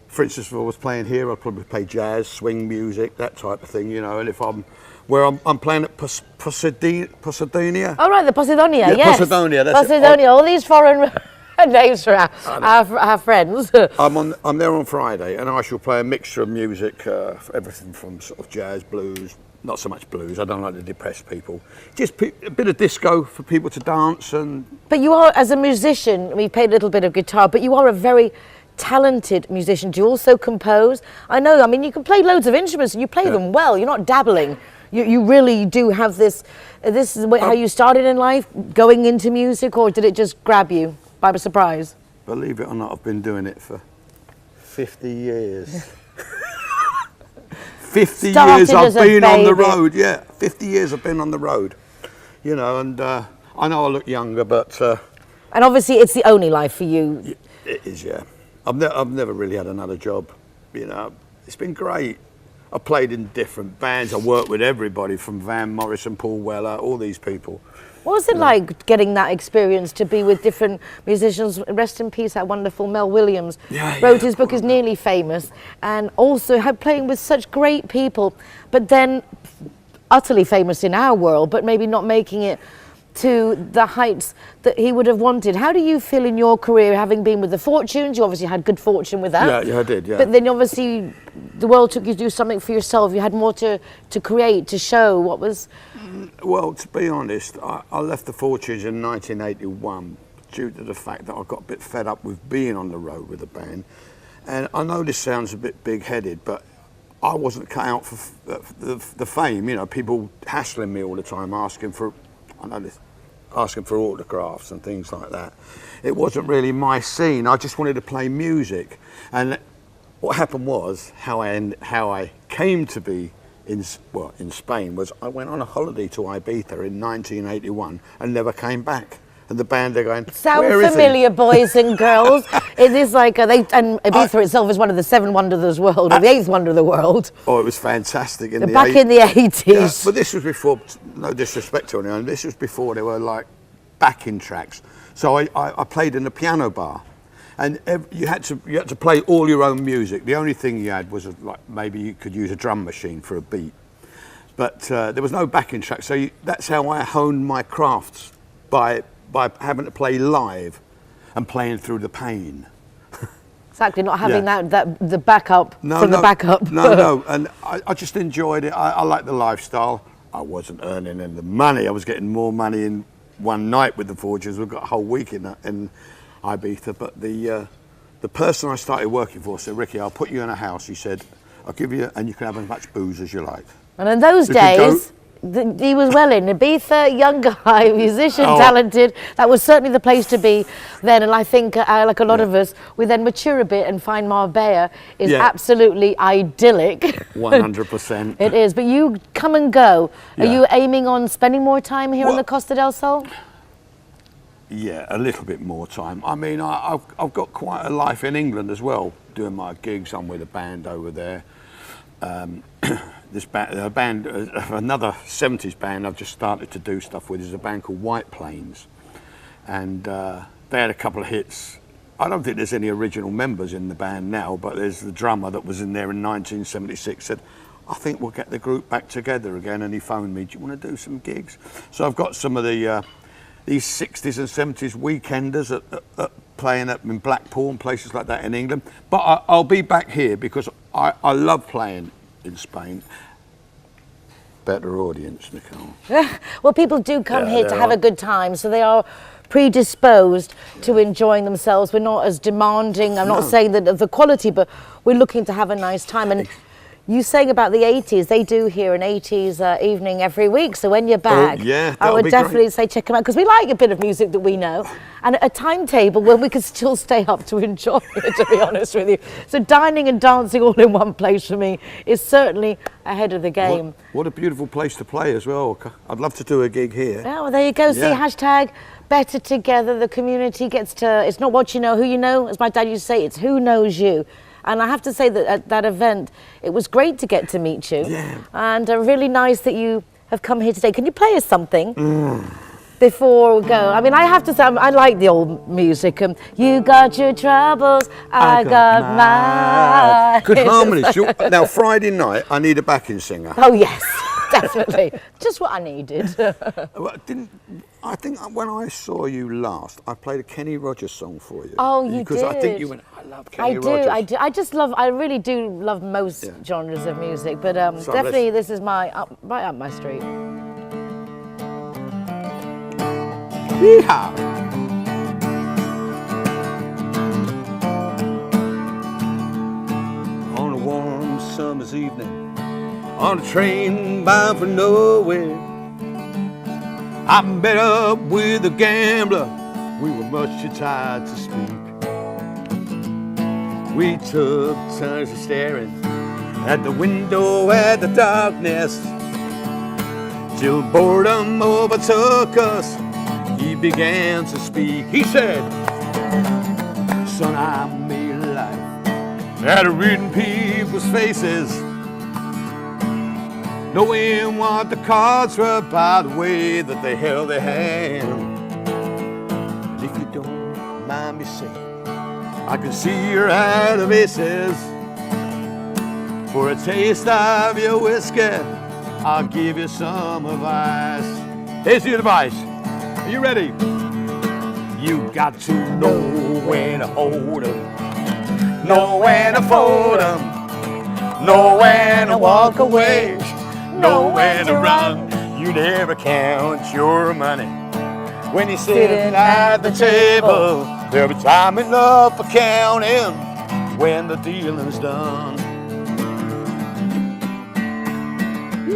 Speaker 7: For instance, if I was playing here, I'd probably play jazz, swing music, that type of thing, you know. And if I'm playing at Posidonia.
Speaker 1: Oh, right, the Posidonia, yes.
Speaker 7: Posidonia, that's it.
Speaker 1: Posidonia, all these foreign names for our friends.
Speaker 7: I'm there on Friday, and I shall play a mixture of music, everything from sort of jazz, blues. Not so much blues, I don't like to depress people. Just a bit of disco for people to dance and...
Speaker 1: But you are, as a musician, we played a little bit of guitar, but you are a very talented musician. Do you also compose? I know, I mean, you can play loads of instruments and you play them well, you're not dabbling. You really do have this is how you started in life, going into music, or did it just grab you by surprise?
Speaker 7: Believe it or not, I've been doing it for 50 years. 50 years I've been on the road, 50 years I've been on the road, you know, and I know I look younger, but...
Speaker 1: and obviously it's the only life for you.
Speaker 7: It is, yeah. I've never really had another job, you know. It's been great. I played in different bands, I worked with everybody from Van Morrison, Paul Weller, all these people.
Speaker 1: What was it like getting that experience to be with different musicians? Rest in peace, that wonderful Mel Williams wrote his book, is nearly famous, and also had playing with such great people, but then utterly famous in our world, but maybe not making it to the heights that he would have wanted. How do you feel in your career, having been with the Fortunes? You obviously had good fortune with that.
Speaker 7: Yeah, I did, yeah.
Speaker 1: But then obviously the world took you to do something for yourself. You had more to create, to show. What was...
Speaker 7: Well, to be honest, I left the Fortunes in 1981 due to the fact that I got a bit fed up with being on the road with the band. And I know this sounds a bit big-headed, but I wasn't cut out for the fame. You know, people hassling me all the time, asking for autographs and things like that. It wasn't really my scene. I just wanted to play music. And what happened was, how I came to be in Spain was I went on a holiday to Ibiza in 1981 and never came back. And the band are going,
Speaker 1: sound
Speaker 7: where is
Speaker 1: familiar, boys and girls? It is like, and Ibiza itself is one of the 7 wonders of the world, or the 8th wonder of the world.
Speaker 7: Oh, it was fantastic. In
Speaker 1: Back in the 80s.
Speaker 7: Yeah, but this was before, no disrespect to anyone, this was before there were like backing tracks. So I played in the piano bar. And you had to play all your own music. The only thing you had was like maybe you could use a drum machine for a beat. But there was no backing track. So that's how I honed my crafts, by having to play live and playing through the pain.
Speaker 1: Exactly, not having the backup the backup.
Speaker 7: No, and I just enjoyed it. I liked the lifestyle. I wasn't earning any money. I was getting more money in one night with the Forgers. We've got a whole week in Ibiza. But the person I started working for said, Ricky, I'll put you in a house. He said, I'll give you, and you can have as much booze as you like.
Speaker 1: And in those days, he was well in Ibiza, young guy, musician, talented. That was certainly the place to be then. And I think, like a lot of us, we then mature a bit and find Marbella is absolutely idyllic.
Speaker 7: 100%.
Speaker 1: It is. But you come and go. Are you aiming on spending more time here on the Costa del Sol?
Speaker 7: Yeah, a little bit more time. I mean, I've got quite a life in England as well, doing my gigs. I'm with a band over there. This band, another 70s band I've just started to do stuff with is a band called White Plains. And they had a couple of hits. I don't think there's any original members in the band now, but there's the drummer that was in there in 1976 said, I think we'll get the group back together again. And he phoned me, do you want to do some gigs? So I've got some of these 60s and 70s weekenders playing up in Blackpool and places like that in England. But I'll be back here because I love playing in Spain. Better audience, Nicole.
Speaker 1: Well, people do come here to have a good time, so they are predisposed to enjoying themselves. We're not as demanding. I'm not saying that of the quality, but we're looking to have a nice time. And you saying about the 80s, they do here an 80s evening every week. So when you're back, I would definitely say check them out, because we like a bit of music that we know, and a timetable when we can still stay up to enjoy it, to be honest with you. So dining and dancing all in one place for me is certainly ahead of the game.
Speaker 7: What a beautiful place to play as well. I'd love to do a gig here.
Speaker 1: Oh, well, there you go. See, hashtag better together. The community gets to, it's not what you know, who you know. As my dad used to say, it's who knows you. And I have to say that at that event, it was great to get to meet you. Yeah. And really nice that you have come here today. Can you play us something before we go? I mean, I have to say, I like the old music. You got your troubles, I got mine.
Speaker 7: Good harmonies. Now, Friday night, I need a backing singer.
Speaker 1: Oh, yes, definitely. Just what I needed.
Speaker 7: I think when I saw you last, I played a Kenny Rogers song for you.
Speaker 1: Oh, you did?
Speaker 7: Because I think you went, I love Kenny Rogers.
Speaker 1: I do. I really do love most genres of music, but definitely this is right up my street.
Speaker 7: Yeehaw! On a warm summer's evening, on a train bound for nowhere, I met up with a gambler. We were much too tired to speak. We took turns of staring at the window at the darkness, till boredom overtook us. He began to speak. He said, son, I made life out of reading people's faces, knowing what the cards were by the way that they held their hand. And if you don't mind me saying, I can see you're out of aces. For a taste of your whiskey, I'll give you some advice. Here's the advice. Are you ready? You got to know when to hold 'em, know when to fold 'em, know when to walk away, know when to run. You never count your money when you're sitting at the table. There'll be time enough for counting when the dealing's done.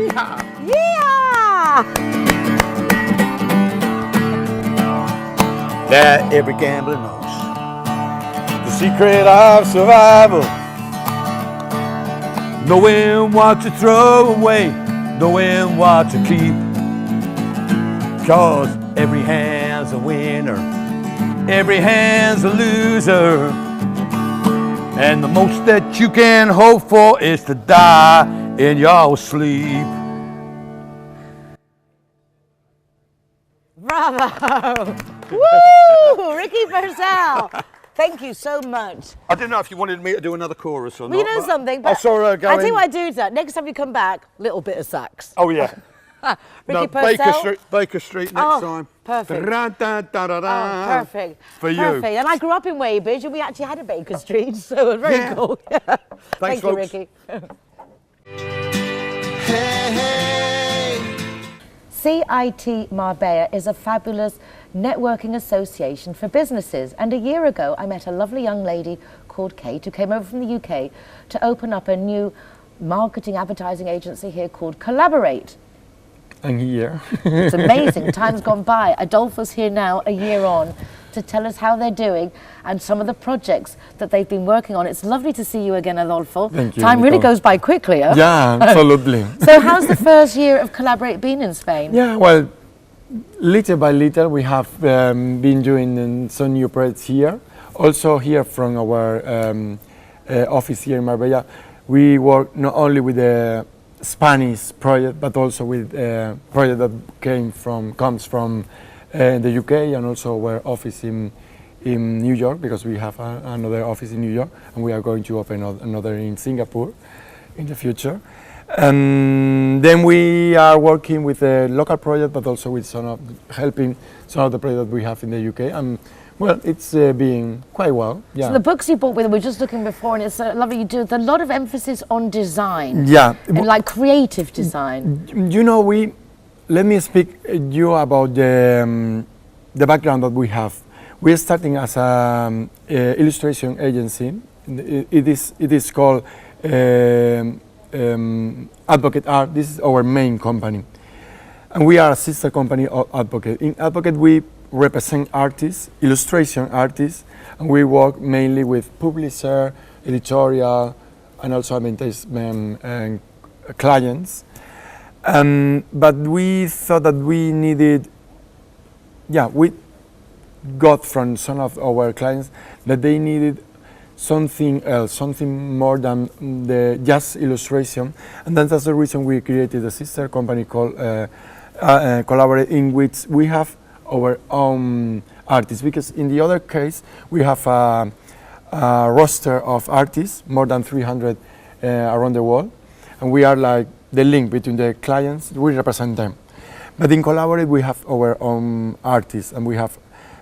Speaker 1: Yeah!
Speaker 7: That every gambler knows the secret of survival. Knowing what to throw away, knowing what to keep. 'Cause every hand's a winner, every hand's a loser. And the most that you can hope for is to die in your sleep.
Speaker 1: Bravo! Woo! Ricky Persell! Thank you so much.
Speaker 7: I didn't know if you wanted me to do another chorus or
Speaker 1: Well,
Speaker 7: not.
Speaker 1: you know something,
Speaker 7: I
Speaker 1: but
Speaker 7: saw her
Speaker 1: I tell you
Speaker 7: going.
Speaker 1: what I do that. Next time you come back, little bit of sax.
Speaker 7: Oh yeah.
Speaker 1: Ricky
Speaker 7: No,
Speaker 1: Persell.
Speaker 7: Baker Street next
Speaker 1: Oh,
Speaker 7: time.
Speaker 1: perfect.
Speaker 7: Da-da-da-da-da.
Speaker 1: Oh, perfect.
Speaker 7: For you.
Speaker 1: Perfect. And I grew up in Weybridge and we actually had a Baker Street, so it was very
Speaker 7: Yeah.
Speaker 1: cool. Thank you,
Speaker 7: folks.
Speaker 1: Ricky.
Speaker 2: Hey, hey.
Speaker 1: CIT Marbella is a fabulous networking association for businesses. And a year ago, I met a lovely young lady called Kate who came over from the UK to open up a new marketing advertising agency here called Collaborate.
Speaker 8: I'm here.
Speaker 1: It's amazing. Time's gone by. Adolfo's here now, a year on, to tell us how they're doing and some of the projects that they've been working on. It's lovely to see you again, Adolfo.
Speaker 8: Thank you,
Speaker 1: Time really
Speaker 8: Nicole.
Speaker 1: goes by quickly, huh?
Speaker 8: Yeah, absolutely.
Speaker 1: So how's the first year of Collaborate been in Spain?
Speaker 8: Yeah, well, little by little we have been doing some new projects here. Also here from our office here in Marbella, we work not only with the Spanish project, but also with a project that comes from the UK and also our office in New York, because we have another office in New York and we are going to open another in Singapore in the future. And then we are working with a local project, but also with helping some of the projects that we have in the UK. And well, it's being quite well. Yeah.
Speaker 1: So the books you bought with them, we were just looking before, and it's lovely. You do a lot of emphasis on design.
Speaker 8: Yeah.
Speaker 1: And like creative design.
Speaker 8: You know, let me speak you about the background that we have. We're starting as an illustration agency. It is called Advocate Art. This is our main company, and we are a sister company of Advocate. In Advocate, we represent artists, illustration artists, and we work mainly with publisher, editorial, and also advertisement clients. But we thought that we needed, we got from some of our clients that they needed something else, something more than the just illustration, and that's the reason we created a sister company called Collaborate, in which we have our own artists, because in the other case we have a roster of artists, more than 300 around the world, and we are like the link between the clients. We represent them. But in Collaborate we have our own artists, and we have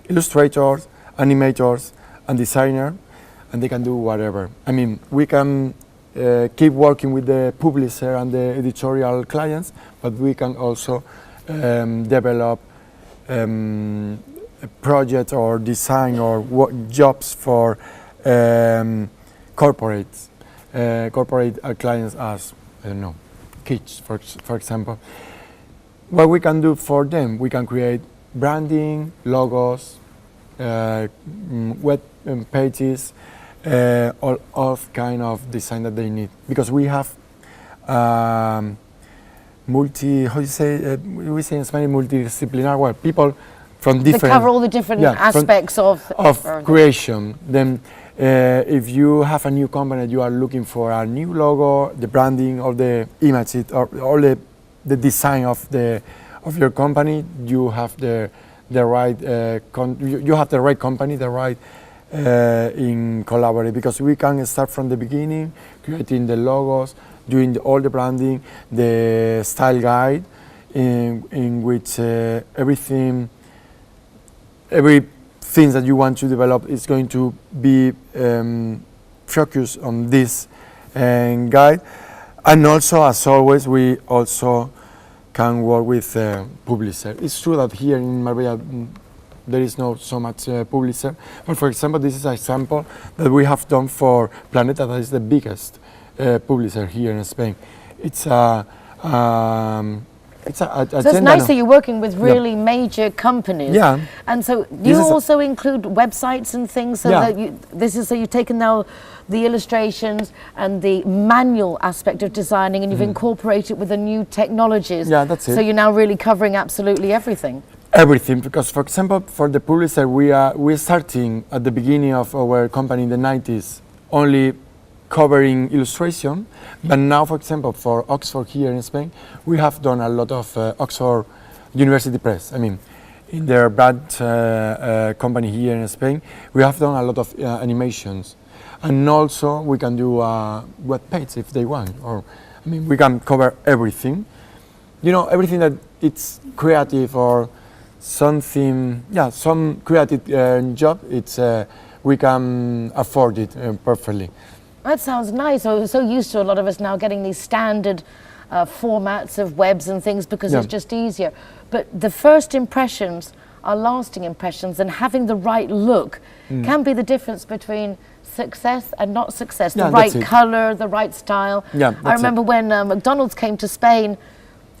Speaker 8: illustrators, animators, and designers, and they can do whatever. I mean, we can keep working with the publisher and the editorial clients, but we can also develop projects or design or jobs for corporates. Corporate clients as, I don't know, Kitch, for example. What we can do for them, we can create branding, logos, web pages, all of kind of design that they need. Because we have we say in Spanish, multidisciplinary, well, people from different...
Speaker 1: They cover all the different aspects of
Speaker 8: creation. Then if you have a new company, you are looking for a new logo, the branding, or the image, or all the design of your company, you have the right you have the right company, the right in Collaborate, because we can start from the beginning, creating the logos, doing all the branding, the style guide, in which everything that you want to develop is going to be focused on this guide. And also, as always, we also can work with publisher. It's true that here in Marbella there is not so much publisher, but for example, this is an example that we have done for Planeta, that is the biggest publisher here in Spain. It's a It's a
Speaker 1: So it's nice that you're working with really major companies.
Speaker 8: Yeah.
Speaker 1: And so do you also include websites and things so that you've taken now the illustrations and the manual aspect of designing and you've incorporated with the new technologies.
Speaker 8: Yeah, that's it.
Speaker 1: So you're now really covering absolutely everything.
Speaker 8: Everything, because for example, for the publisher, we're starting at the beginning of our company in the 90s, only covering illustration, but now, for example, for Oxford here in Spain, we have done a lot of Oxford University Press. I mean, in their branch company here in Spain, we have done a lot of animations, and also we can do web page if they want, or I mean, we can cover everything. You know, everything that it's creative or something, some creative job, it's we can afford it perfectly.
Speaker 1: That sounds nice. We're so used to a lot of us now getting these standard formats of webs and things because it's just easier. But the first impressions are lasting impressions, and having the right look can be the difference between success and not success. The right color, the right style. I remember when McDonald's came to Spain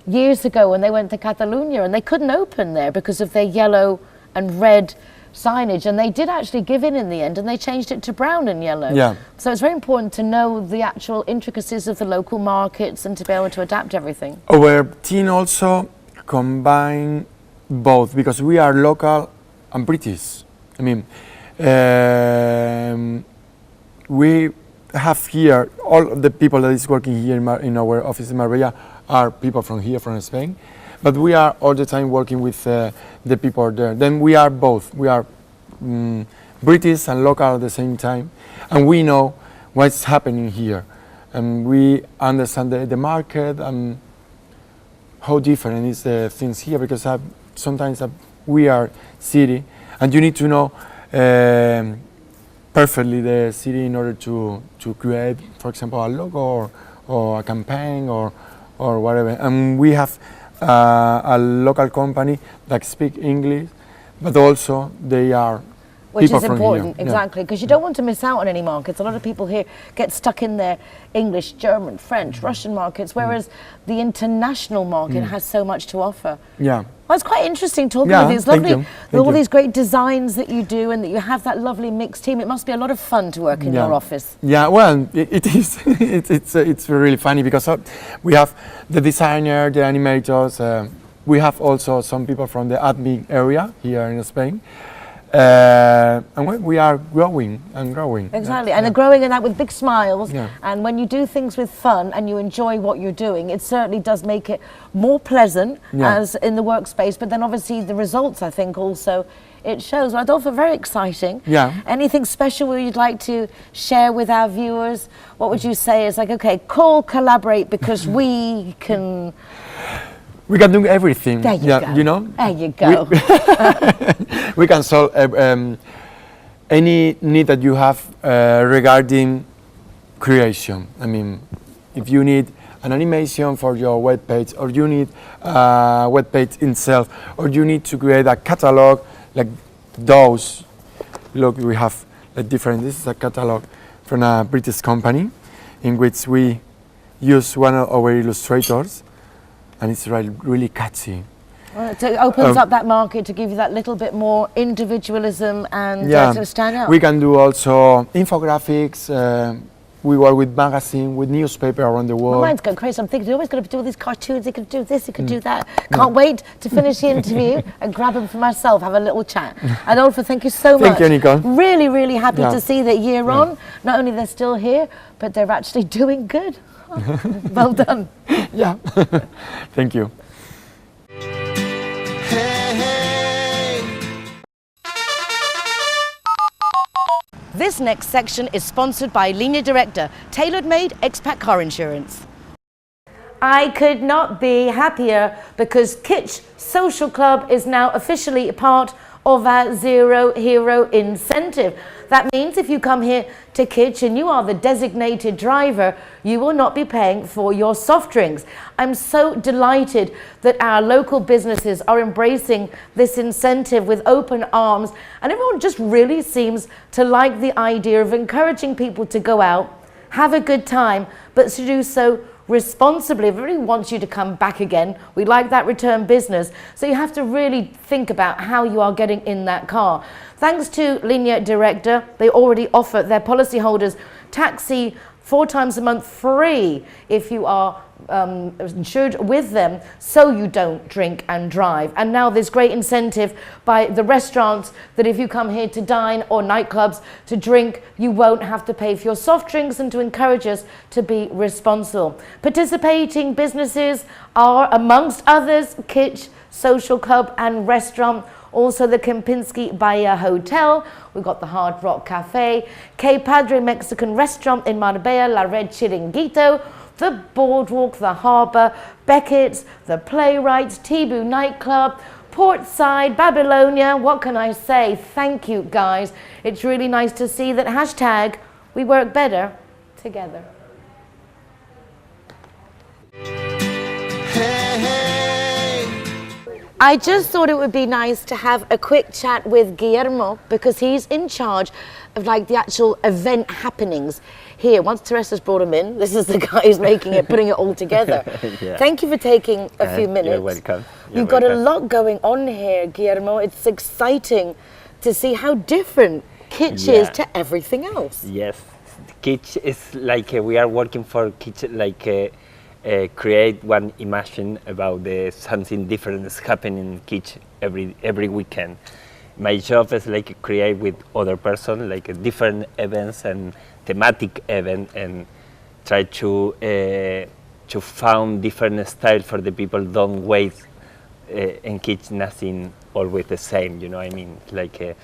Speaker 1: years ago when they went to Catalonia, and they couldn't open there because of their yellow and red signage, and they did actually give in the end, and they changed it to brown and yellow. So it's very important to know the actual intricacies of the local markets and to be able to adapt everything.
Speaker 8: Our team also combine both because we are local and British. I mean, we have here all of the people that is working here in our office in Marbella are people from here, from Spain. But we are all the time working with the people there. Then we are both. We are British and local at the same time. And we know what's happening here. And we understand the market and how different is the things here. Because sometimes we are city. And you need to know perfectly the city in order to create, for example, a logo or a campaign or whatever. And we have a local company that speak English, but also they are
Speaker 1: which is important, exactly, because you don't want to miss out on any markets. A lot of people here get stuck in their English, German, French, Russian markets, whereas the international market has so much to offer.
Speaker 8: Yeah.
Speaker 1: Well, it's quite interesting talking with you. It's lovely, all these great designs that you do and that you have that lovely mixed team. It must be a lot of fun to work in your office.
Speaker 8: Yeah, well, it is. It's really funny because we have the designer, the animators. We have also some people from the admin area here in Spain. And we are growing and growing.
Speaker 1: Exactly, and growing in that with big smiles. And when you do things with fun and you enjoy what you're doing, it certainly does make it more pleasant as in the workspace. But then obviously the results, I think, also it shows. Well, Adolfo, very exciting. Anything special you'd like to share with our viewers? What would you say is like, okay, call, collaborate, because we can...
Speaker 8: We can do everything.
Speaker 1: There you go.
Speaker 8: You know?
Speaker 1: There you go.
Speaker 8: We can solve any need that you have regarding creation. I mean, if you need an animation for your web page, or you need a web page itself, or you need to create a catalog like those. Look, we have different. This is a catalog from a British company, in which we use one of our illustrators. And it's really catchy.
Speaker 1: Well, it opens up that market to give you that little bit more individualism and to stand out.
Speaker 8: We can do also infographics. We work with magazine, with newspaper around the world.
Speaker 1: My mind's going crazy. I'm thinking, you're always going to do all these cartoons. You could do this, you could do that. Can't wait to finish the interview and grab them for myself, have a little chat. Adolfo, thank you so much.
Speaker 8: Thank you, Nicole.
Speaker 1: Really, really happy to see that year on. Not only they're still here, but they're actually doing good. Well done.
Speaker 8: Thank you.
Speaker 1: This next section is sponsored by Linea Directa, tailor-made expat car insurance. I could not be happier because Kitch Social Club is now officially a part of our Zero Hero incentive. That means if you come here to Kitch and you are the designated driver, you will not be paying for your soft drinks. I'm so delighted that our local businesses are embracing this incentive with open arms, and everyone just really seems to like the idea of encouraging people to go out, have a good time, but to do so responsibly. Everybody wants you to come back again. We like that return business. So you have to really think about how you are getting in that car. Thanks to Linea Directa, they already offer their policyholders taxi 4 times a month free if you are insured with them, so you don't drink and drive. And now there's great incentive by the restaurants that if you come here to dine, or nightclubs to drink, you won't have to pay for your soft drinks, and to encourage us to be responsible. Participating businesses are, amongst others, Kitch Social Club and Restaurant, also the Kempinski Bahia Hotel. We've got the Hard Rock Cafe, K Padre Mexican Restaurant in Marbella, La Red Chiringuito, the Boardwalk, the Harbour, Beckett's, the Playwrights, Tibu Nightclub, Portside, Babylonia. What can I say? Thank you, guys. It's really nice to see that hashtag we work better together. I just thought it would be nice to have a quick chat with Guillermo, because he's in charge of like the actual event happenings here. Once Theresa's brought him in, this is the guy who's making it, putting it all together. Yeah. Thank you for taking a few minutes.
Speaker 9: You're welcome.
Speaker 1: You've got a lot going on here, Guillermo. It's exciting to see how different Kitch is to everything else.
Speaker 9: Yes, Kitch is like we are working for Kitch, like create one imagine about something different is happening in Kitch every weekend. My job is like create with other person like different events and thematic event, and try to found different style for the people. Don't wait in Kitch nothing always the same. You know what I mean? Like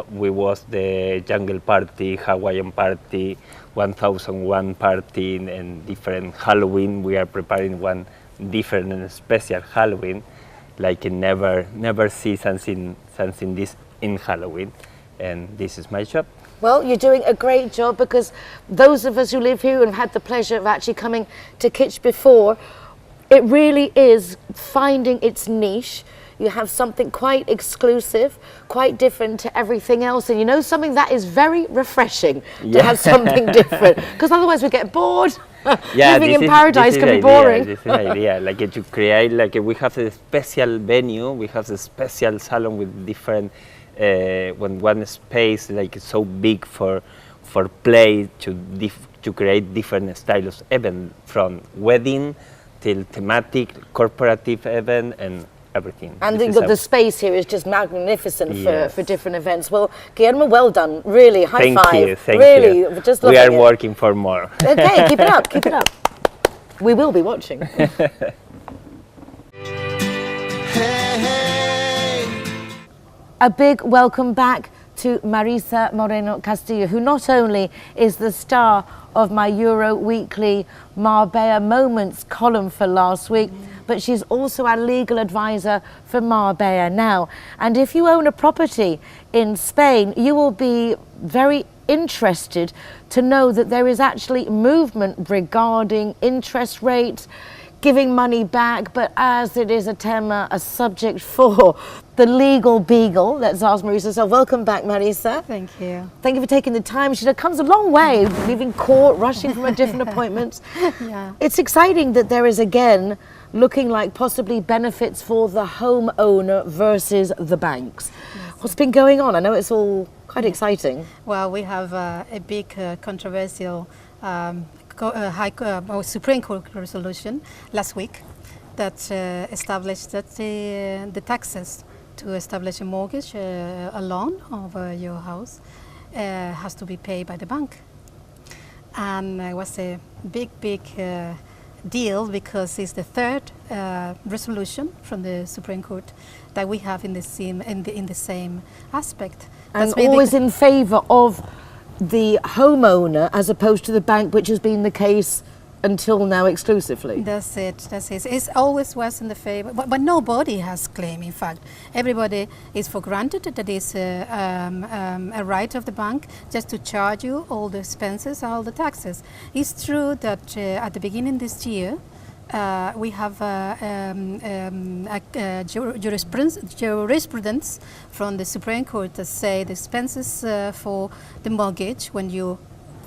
Speaker 9: we was the jungle party, Hawaiian party, 1001 party, and different Halloween. We are preparing one different and special Halloween, like never see something this in Halloween, and this is my job.
Speaker 1: Well, you're doing a great job, because those of us who live here and have had the pleasure of actually coming to Kitch before, it really is finding its niche. You have something quite exclusive, quite different to everything else, and you know, something that is very refreshing to have something different, because otherwise we get bored. Living in paradise can be boring.
Speaker 9: This is the idea, like to create, like we have a special venue, we have a special salon with different, one space like so big for play to create different styles, even from wedding till thematic, corporative event, and everything.
Speaker 1: And the space here is just magnificent for different events. Well, Guillermo, well done. Really, high five.
Speaker 9: Thank you.
Speaker 1: Just
Speaker 9: we are working for more.
Speaker 1: Okay, keep it up, keep it up. We will be watching. A big welcome back to Marisa Moreno Castillo, who not only is the star of my Euro Weekly Marbella Moments column for last week, but she's also our legal advisor for Marbella now. And if you own a property in Spain, you will be very interested to know that there is actually movement regarding interest rates, giving money back, but as it is a subject for the legal beagle, let's ask Marisa. So welcome back, Marisa.
Speaker 10: Thank you.
Speaker 1: Thank you for taking the time. She comes a long way, leaving court, rushing from a different appointments.
Speaker 10: Yeah.
Speaker 1: It's exciting that there is again looking like possibly benefits for the homeowner versus the banks. Yes. What's been going on? I know it's all quite exciting.
Speaker 10: Well, we have a big controversial Supreme Court resolution last week that established that the taxes to establish a mortgage, a loan over your house, has to be paid by the bank. And it was a big deal, because it's the third resolution from the Supreme Court that we have in the same aspect.
Speaker 1: And always in favour of the homeowner as opposed to the bank, which has been the case until now exclusively.
Speaker 10: That's it. It always was in the favor, but nobody has claim. In fact, everybody is for granted that it's a right of the bank just to charge you all the expenses, all the taxes. It's true that at the beginning this year, we have jurisprudence from the Supreme Court that say the expenses for the mortgage, when you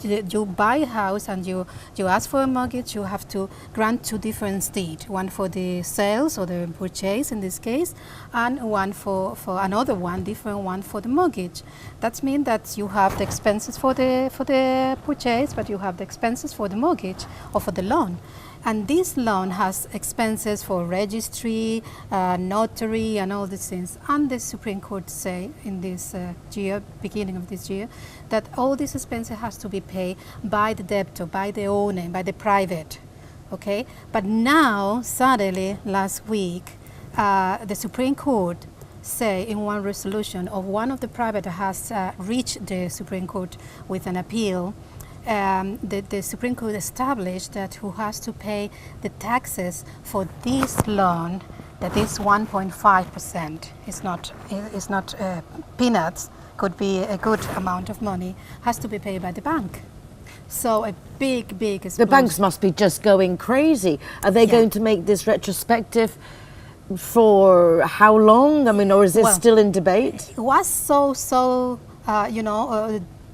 Speaker 10: you buy a house and you ask for a mortgage, you have to grant two different deeds, one for the sales or the purchase in this case, and one for another one, different one for the mortgage. That means that you have the expenses for the purchase, but you have the expenses for the mortgage or for the loan. And this loan has expenses for registry, notary, and all these things. And the Supreme Court say in this year, beginning of this year, that all these expenses has to be paid by the debtor, by the owner, by the private. Okay, but now suddenly last week, the Supreme Court say in one resolution of one of the private has reached the Supreme Court with an appeal. The Supreme Court established that who has to pay the taxes for this loan, that is 1.5%. It's not peanuts, could be a good amount of money, has to be paid by the bank. So a big explosion.
Speaker 1: The banks must be just going crazy. Are they going to make this retrospective for how long? I mean, or is this still in debate?
Speaker 10: It was so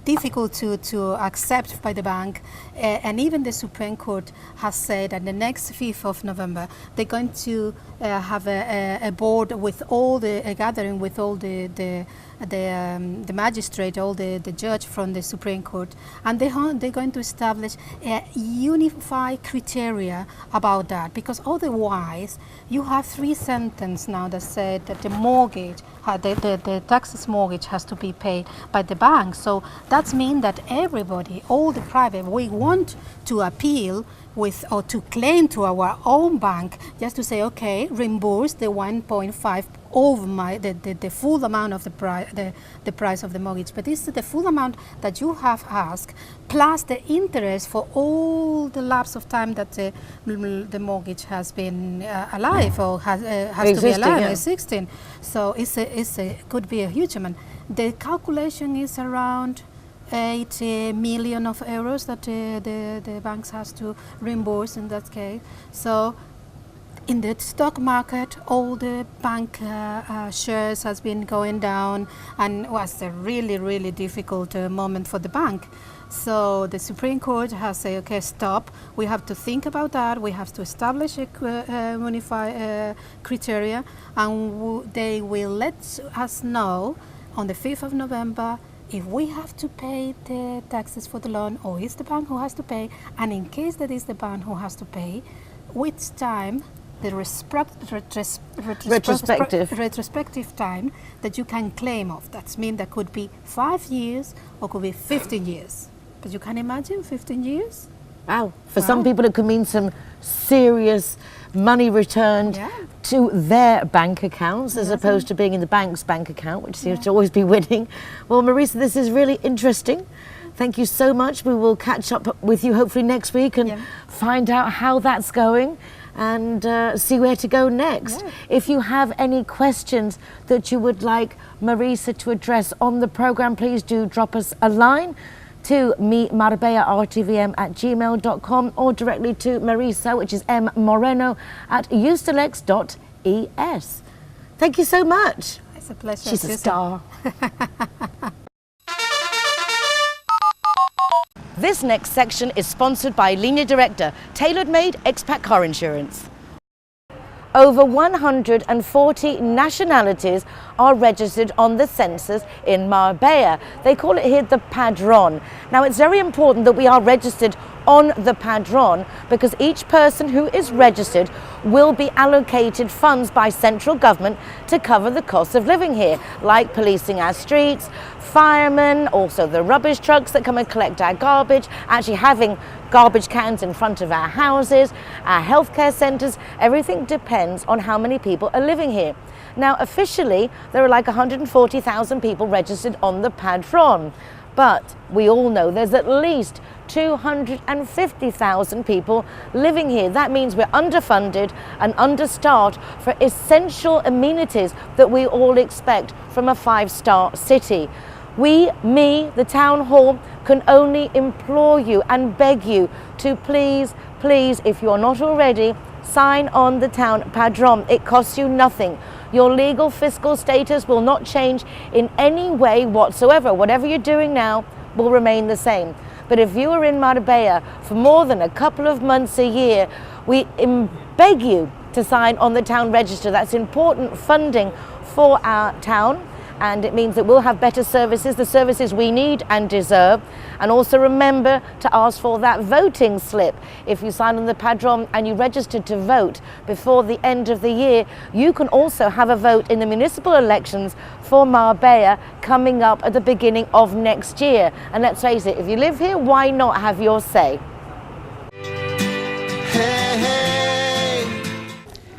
Speaker 10: difficult to accept by the bank, and even the Supreme Court has said that the next 5th of November they're going to have a board with all a gathering with all the magistrate, all the judge from the Supreme Court, and they're going to establish a unified criteria about that, because otherwise you have 3 sentences now that said that the mortgage, the taxes mortgage has to be paid by the bank. So that means that everybody, all the private, we want to appeal with or to claim to our own bank just to say, okay, reimburse the 1.5 over the full amount of the price of the mortgage. But this is the full amount that you have asked, plus the interest for all the lapse of time that the mortgage has been alive or has to be alive, existing. So it could be a huge amount. The calculation is around 80 million of euros that the banks has to reimburse in that case. So in the stock market, all the bank shares has been going down, and was a really difficult moment for the bank. So the Supreme Court has said, okay, stop. We have to think about that. We have to establish a unified criteria, and they will let us know on the 5th of November if we have to pay the taxes for the loan, or is the bank who has to pay, and in case that is the bank who has to pay, which time the retrospective time that you can claim of. That means that could be 5 years or could be 15 years. But you can imagine 15 years?
Speaker 1: Wow. For some people it could mean some serious money returned to their bank accounts as opposed to being in the bank's bank account, which seems to always be winning. Well, Marisa, this is really interesting. Thank you so much. We will catch up with you hopefully next week and find out how that's going and see where to go next. If you have any questions that you would like Marisa to address on the program, please do drop us a line to me, marbeartvm@gmail.com, or directly to Marisa, which is mmoreno @eustelex.es. Thank you so much.
Speaker 10: It's a pleasure.
Speaker 1: She's a star. This next section is sponsored by Linea Directa, tailor-made expat car insurance. Over 140 nationalities are registered on the census in Marbella. They call it here the padron. Now, it's very important that we are registered on the padron because each person who is registered will be allocated funds by central government to cover the cost of living here, like policing our streets, firemen, also the rubbish trucks that come and collect our garbage, actually having garbage cans in front of our houses, our healthcare centres. Everything depends on how many people are living here. Now, officially, there are like 140,000 people registered on the padron, but we all know there's at least 250,000 people living here. That means we're underfunded and understaffed for essential amenities that we all expect from a 5-star city. We, the town hall, can only implore you and beg you to please, if you're not already, sign on the town padron. It costs you nothing. Your legal fiscal status will not change in any way whatsoever. Whatever you're doing now will remain the same. But if you are in Marbella for more than a couple of months a year, we beg you to sign on the town register. That's important funding for our town, and it means that we'll have better services, the services we need and deserve. And also remember to ask for that voting slip. If you sign on the padron and you registered to vote before the end of the year, you can also have a vote in the municipal elections for Marbella coming up at the beginning of next year. And let's face it, if you live here, why not have your say?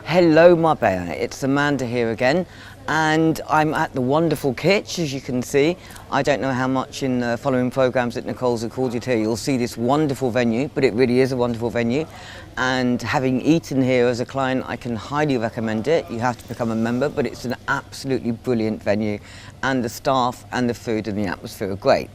Speaker 11: Hello Marbella, it's Amanda here again, and I'm at the wonderful Kitch, as you can see. I don't know how much in the following programmes that Nicole's recorded here you'll see this wonderful venue, but it really is a wonderful venue. And having eaten here as a client, I can highly recommend it. You have to become a member, but it's an absolutely brilliant venue, and the staff and the food and the atmosphere are great.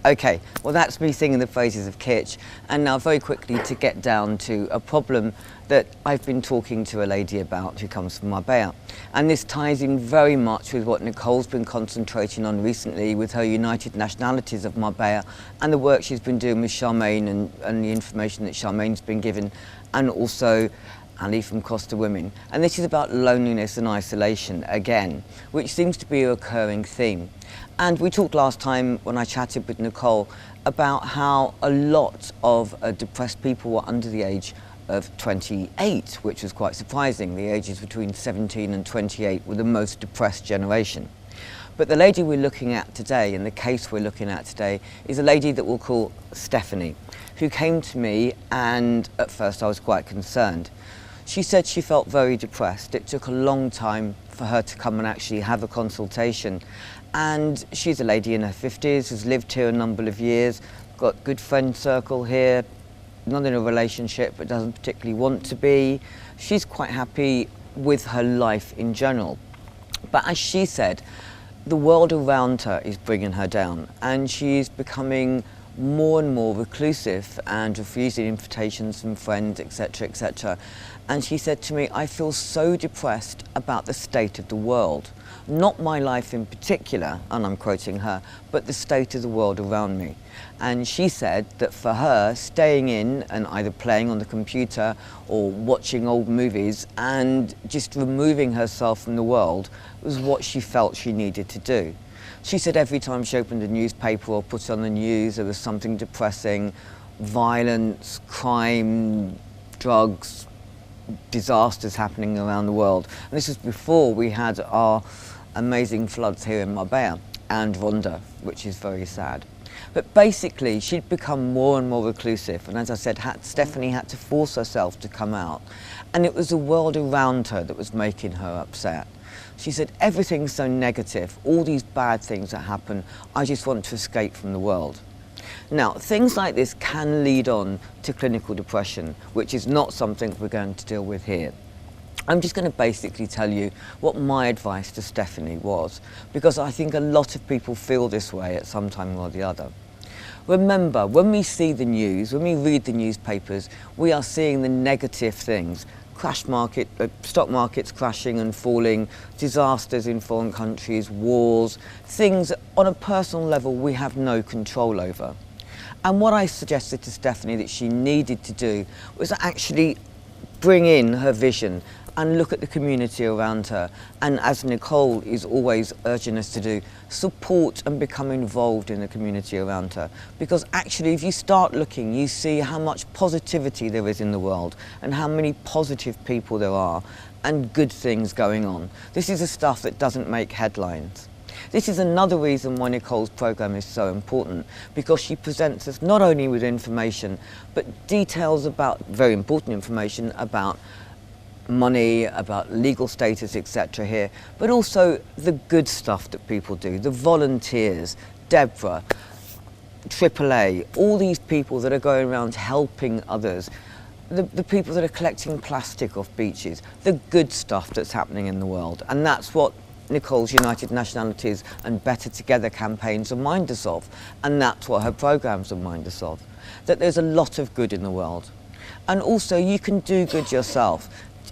Speaker 11: Okay, well that's me singing the praises of Kitch, and now very quickly to get down to a problem that I've been talking to a lady about who comes from Marbella. And this ties in very much with what Nicole's been concentrating on recently with her United Nationalities of Marbella and the work she's been doing with Charmaine and the information that Charmaine's been given, and also Ali from Costa Women. And this is about loneliness and isolation again, which seems to be a recurring theme. And we talked last time when I chatted with Nicole about how a lot of depressed people were under the age of 28, which was quite surprising. The ages between 17 and 28 were the most depressed generation. But the lady we're looking at today, and the case we're looking at today, is a lady that we'll call Stephanie, who came to me, and at first I was quite concerned. She said she felt very depressed. It took a long time for her to come and actually have a consultation. And she's a lady in her 50s, has lived here a number of years, got good friend circle here, not in a relationship but doesn't particularly want to be. She's quite happy with her life in general. But as she said, the world around her is bringing her down, and she's becoming more and more reclusive and refusing invitations from friends, etc., etc. And she said to me, I feel so depressed about the state of the world. Not my life in particular, and I'm quoting her, but the state of the world around me. And she said that for her, staying in and either playing on the computer or watching old movies and just removing herself from the world was what she felt she needed to do. She said every time she opened a newspaper or put on the news, there was something depressing, violence, crime, drugs, disasters happening around the world. And this was before we had our amazing floods here in Marbella and Ronda, which is very sad. But basically, she'd become more and more reclusive, and as I said, Stephanie had to force herself to come out. And it was the world around her that was making her upset. She said, everything's so negative, all these bad things that happen, I just want to escape from the world. Now, things like this can lead on to clinical depression, which is not something we're going to deal with here. I'm just going to basically tell you what my advice to Stephanie was, because I think a lot of people feel this way at some time or the other. Remember, when we see the news, when we read the newspapers, we are seeing the negative things. Crash market, stock markets crashing and falling, disasters in foreign countries, wars, things on a personal level we have no control over. And what I suggested to Stephanie that she needed to do was actually bring in her vision and look at the community around her, and as Nicole is always urging us to do, support and become involved in the community around her. Because actually, if you start looking, you see how much positivity there is in the world and how many positive people there are and good things going on. This is the stuff that doesn't make headlines. This is another reason why Nicole's programme is so important, because she presents us not only with information, but details about, very important information about money, about legal status, etc. here, but also the good stuff that people do, the volunteers, Deborah, AAA, all these people that are going around helping others, the people that are collecting plastic off beaches, the good stuff that's happening in the world. And that's what Nicole's United Nationalities and Better Together campaigns remind us of, and that's what her programmes remind us of, that there's a lot of good in the world. And also you can do good yourself.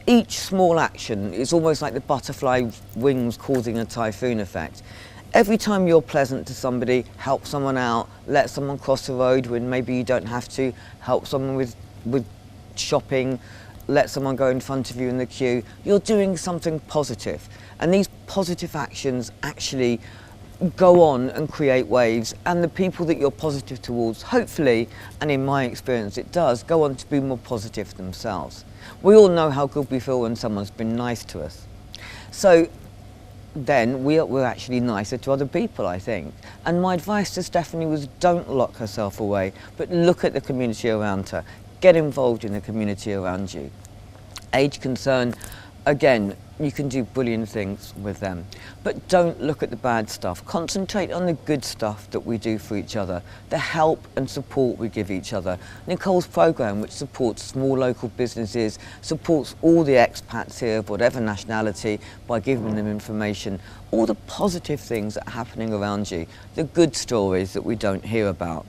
Speaker 11: Each small action is almost like the butterfly wings causing a typhoon effect. Every time you're pleasant to somebody, help someone out, let someone cross the road when maybe you don't have to, help someone with shopping, let someone go in front of you in the queue, you're doing something positive. And these positive actions actually go on and create waves, and the people that you're positive towards, hopefully, and in my experience it does, go on to be more positive themselves. We all know how good we feel when someone's been nice to us. So then we're actually nicer to other people, I think. And my advice to Stephanie was, don't lock herself away, but look at the community around her. Get involved in the community around you. Age concern, again, you can do brilliant things with them. But don't look at the bad stuff. Concentrate on the good stuff that we do for each other, the help and support we give each other. Nicole's programme, which supports small local businesses, supports all the expats here of whatever nationality by giving them information. All the positive things that are happening around you, the good stories that we don't hear about.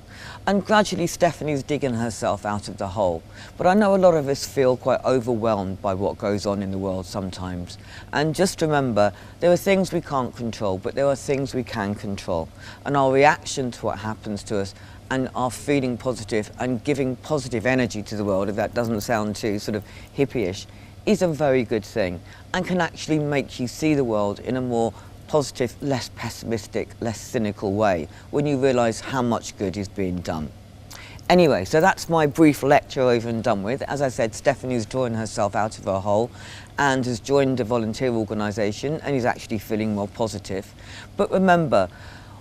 Speaker 11: And gradually Stephanie's digging herself out of the hole. But I know a lot of us feel quite overwhelmed by what goes on in the world sometimes. And just remember, there are things we can't control, but there are things we can control. And our reaction to what happens to us and our feeling positive and giving positive energy to the world, if that doesn't sound too sort of hippie-ish, is a very good thing and can actually make you see the world in a more positive, less pessimistic, less cynical way when you realise how much good is being done. Anyway, so that's my brief lecture over and done with. As I said, Stephanie's drawing herself out of her hole and has joined a volunteer organisation and is actually feeling more positive. But remember,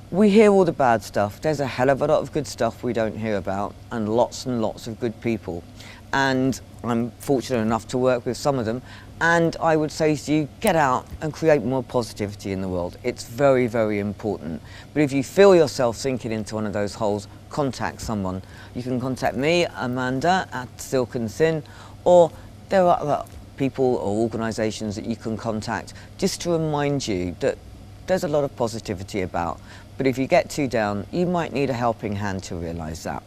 Speaker 11: we hear all the bad stuff. There's a hell of a lot of good stuff we don't hear about and lots of good people. And I'm fortunate enough to work with some of them. And I would say to you, get out and create more positivity in the world. It's very, very important. But if you feel yourself sinking into one of those holes, contact someone. You can contact me, Amanda, at Silk and Sin, or there are other people or organisations that you can contact just to remind you that there's a lot of positivity about. But if you get too down, you might need a helping hand to realise that.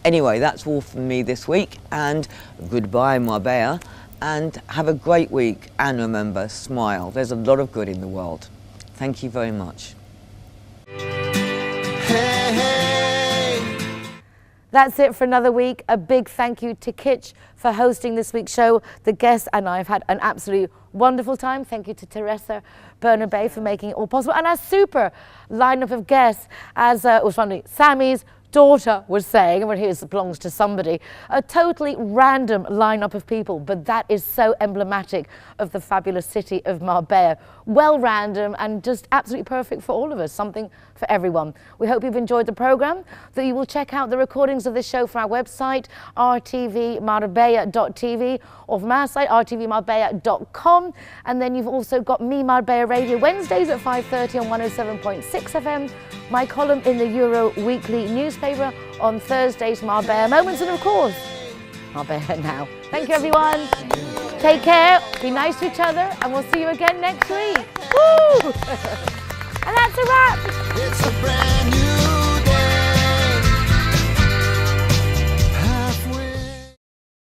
Speaker 11: Anyway, that's all from me this week, and goodbye, Marbella. And have a great week, and remember, smile. There's a lot of good in the world. Thank you very much.
Speaker 2: Hey, hey.
Speaker 1: That's it for another week. A big thank you to Kitch for hosting this week's show. The guests and I have had an absolutely wonderful time. Thank you to Theresa Bernabé for making it all possible. And our super lineup of guests, as was funny, Sammy's daughter was saying, and here it belongs to somebody, a totally random lineup of people, but that is so emblematic of the fabulous city of Marbella. Well random and just absolutely perfect for all of us, something for everyone. We hope you've enjoyed the programme, that you will check out the recordings of this show from our website, rtvmarbella.tv, or from our site, rtvmarbella.com, and then you've also got me, Marbella Radio, Wednesdays at 5:30 on 107.6 FM, my column in the Euro Weekly newspaper on Thursdays, Marbella Moments, and of course, Marbella Now. Thank you, everyone. Take care, be nice to each other, and we'll see you again next week. Woo! And that's a wrap.
Speaker 2: It's a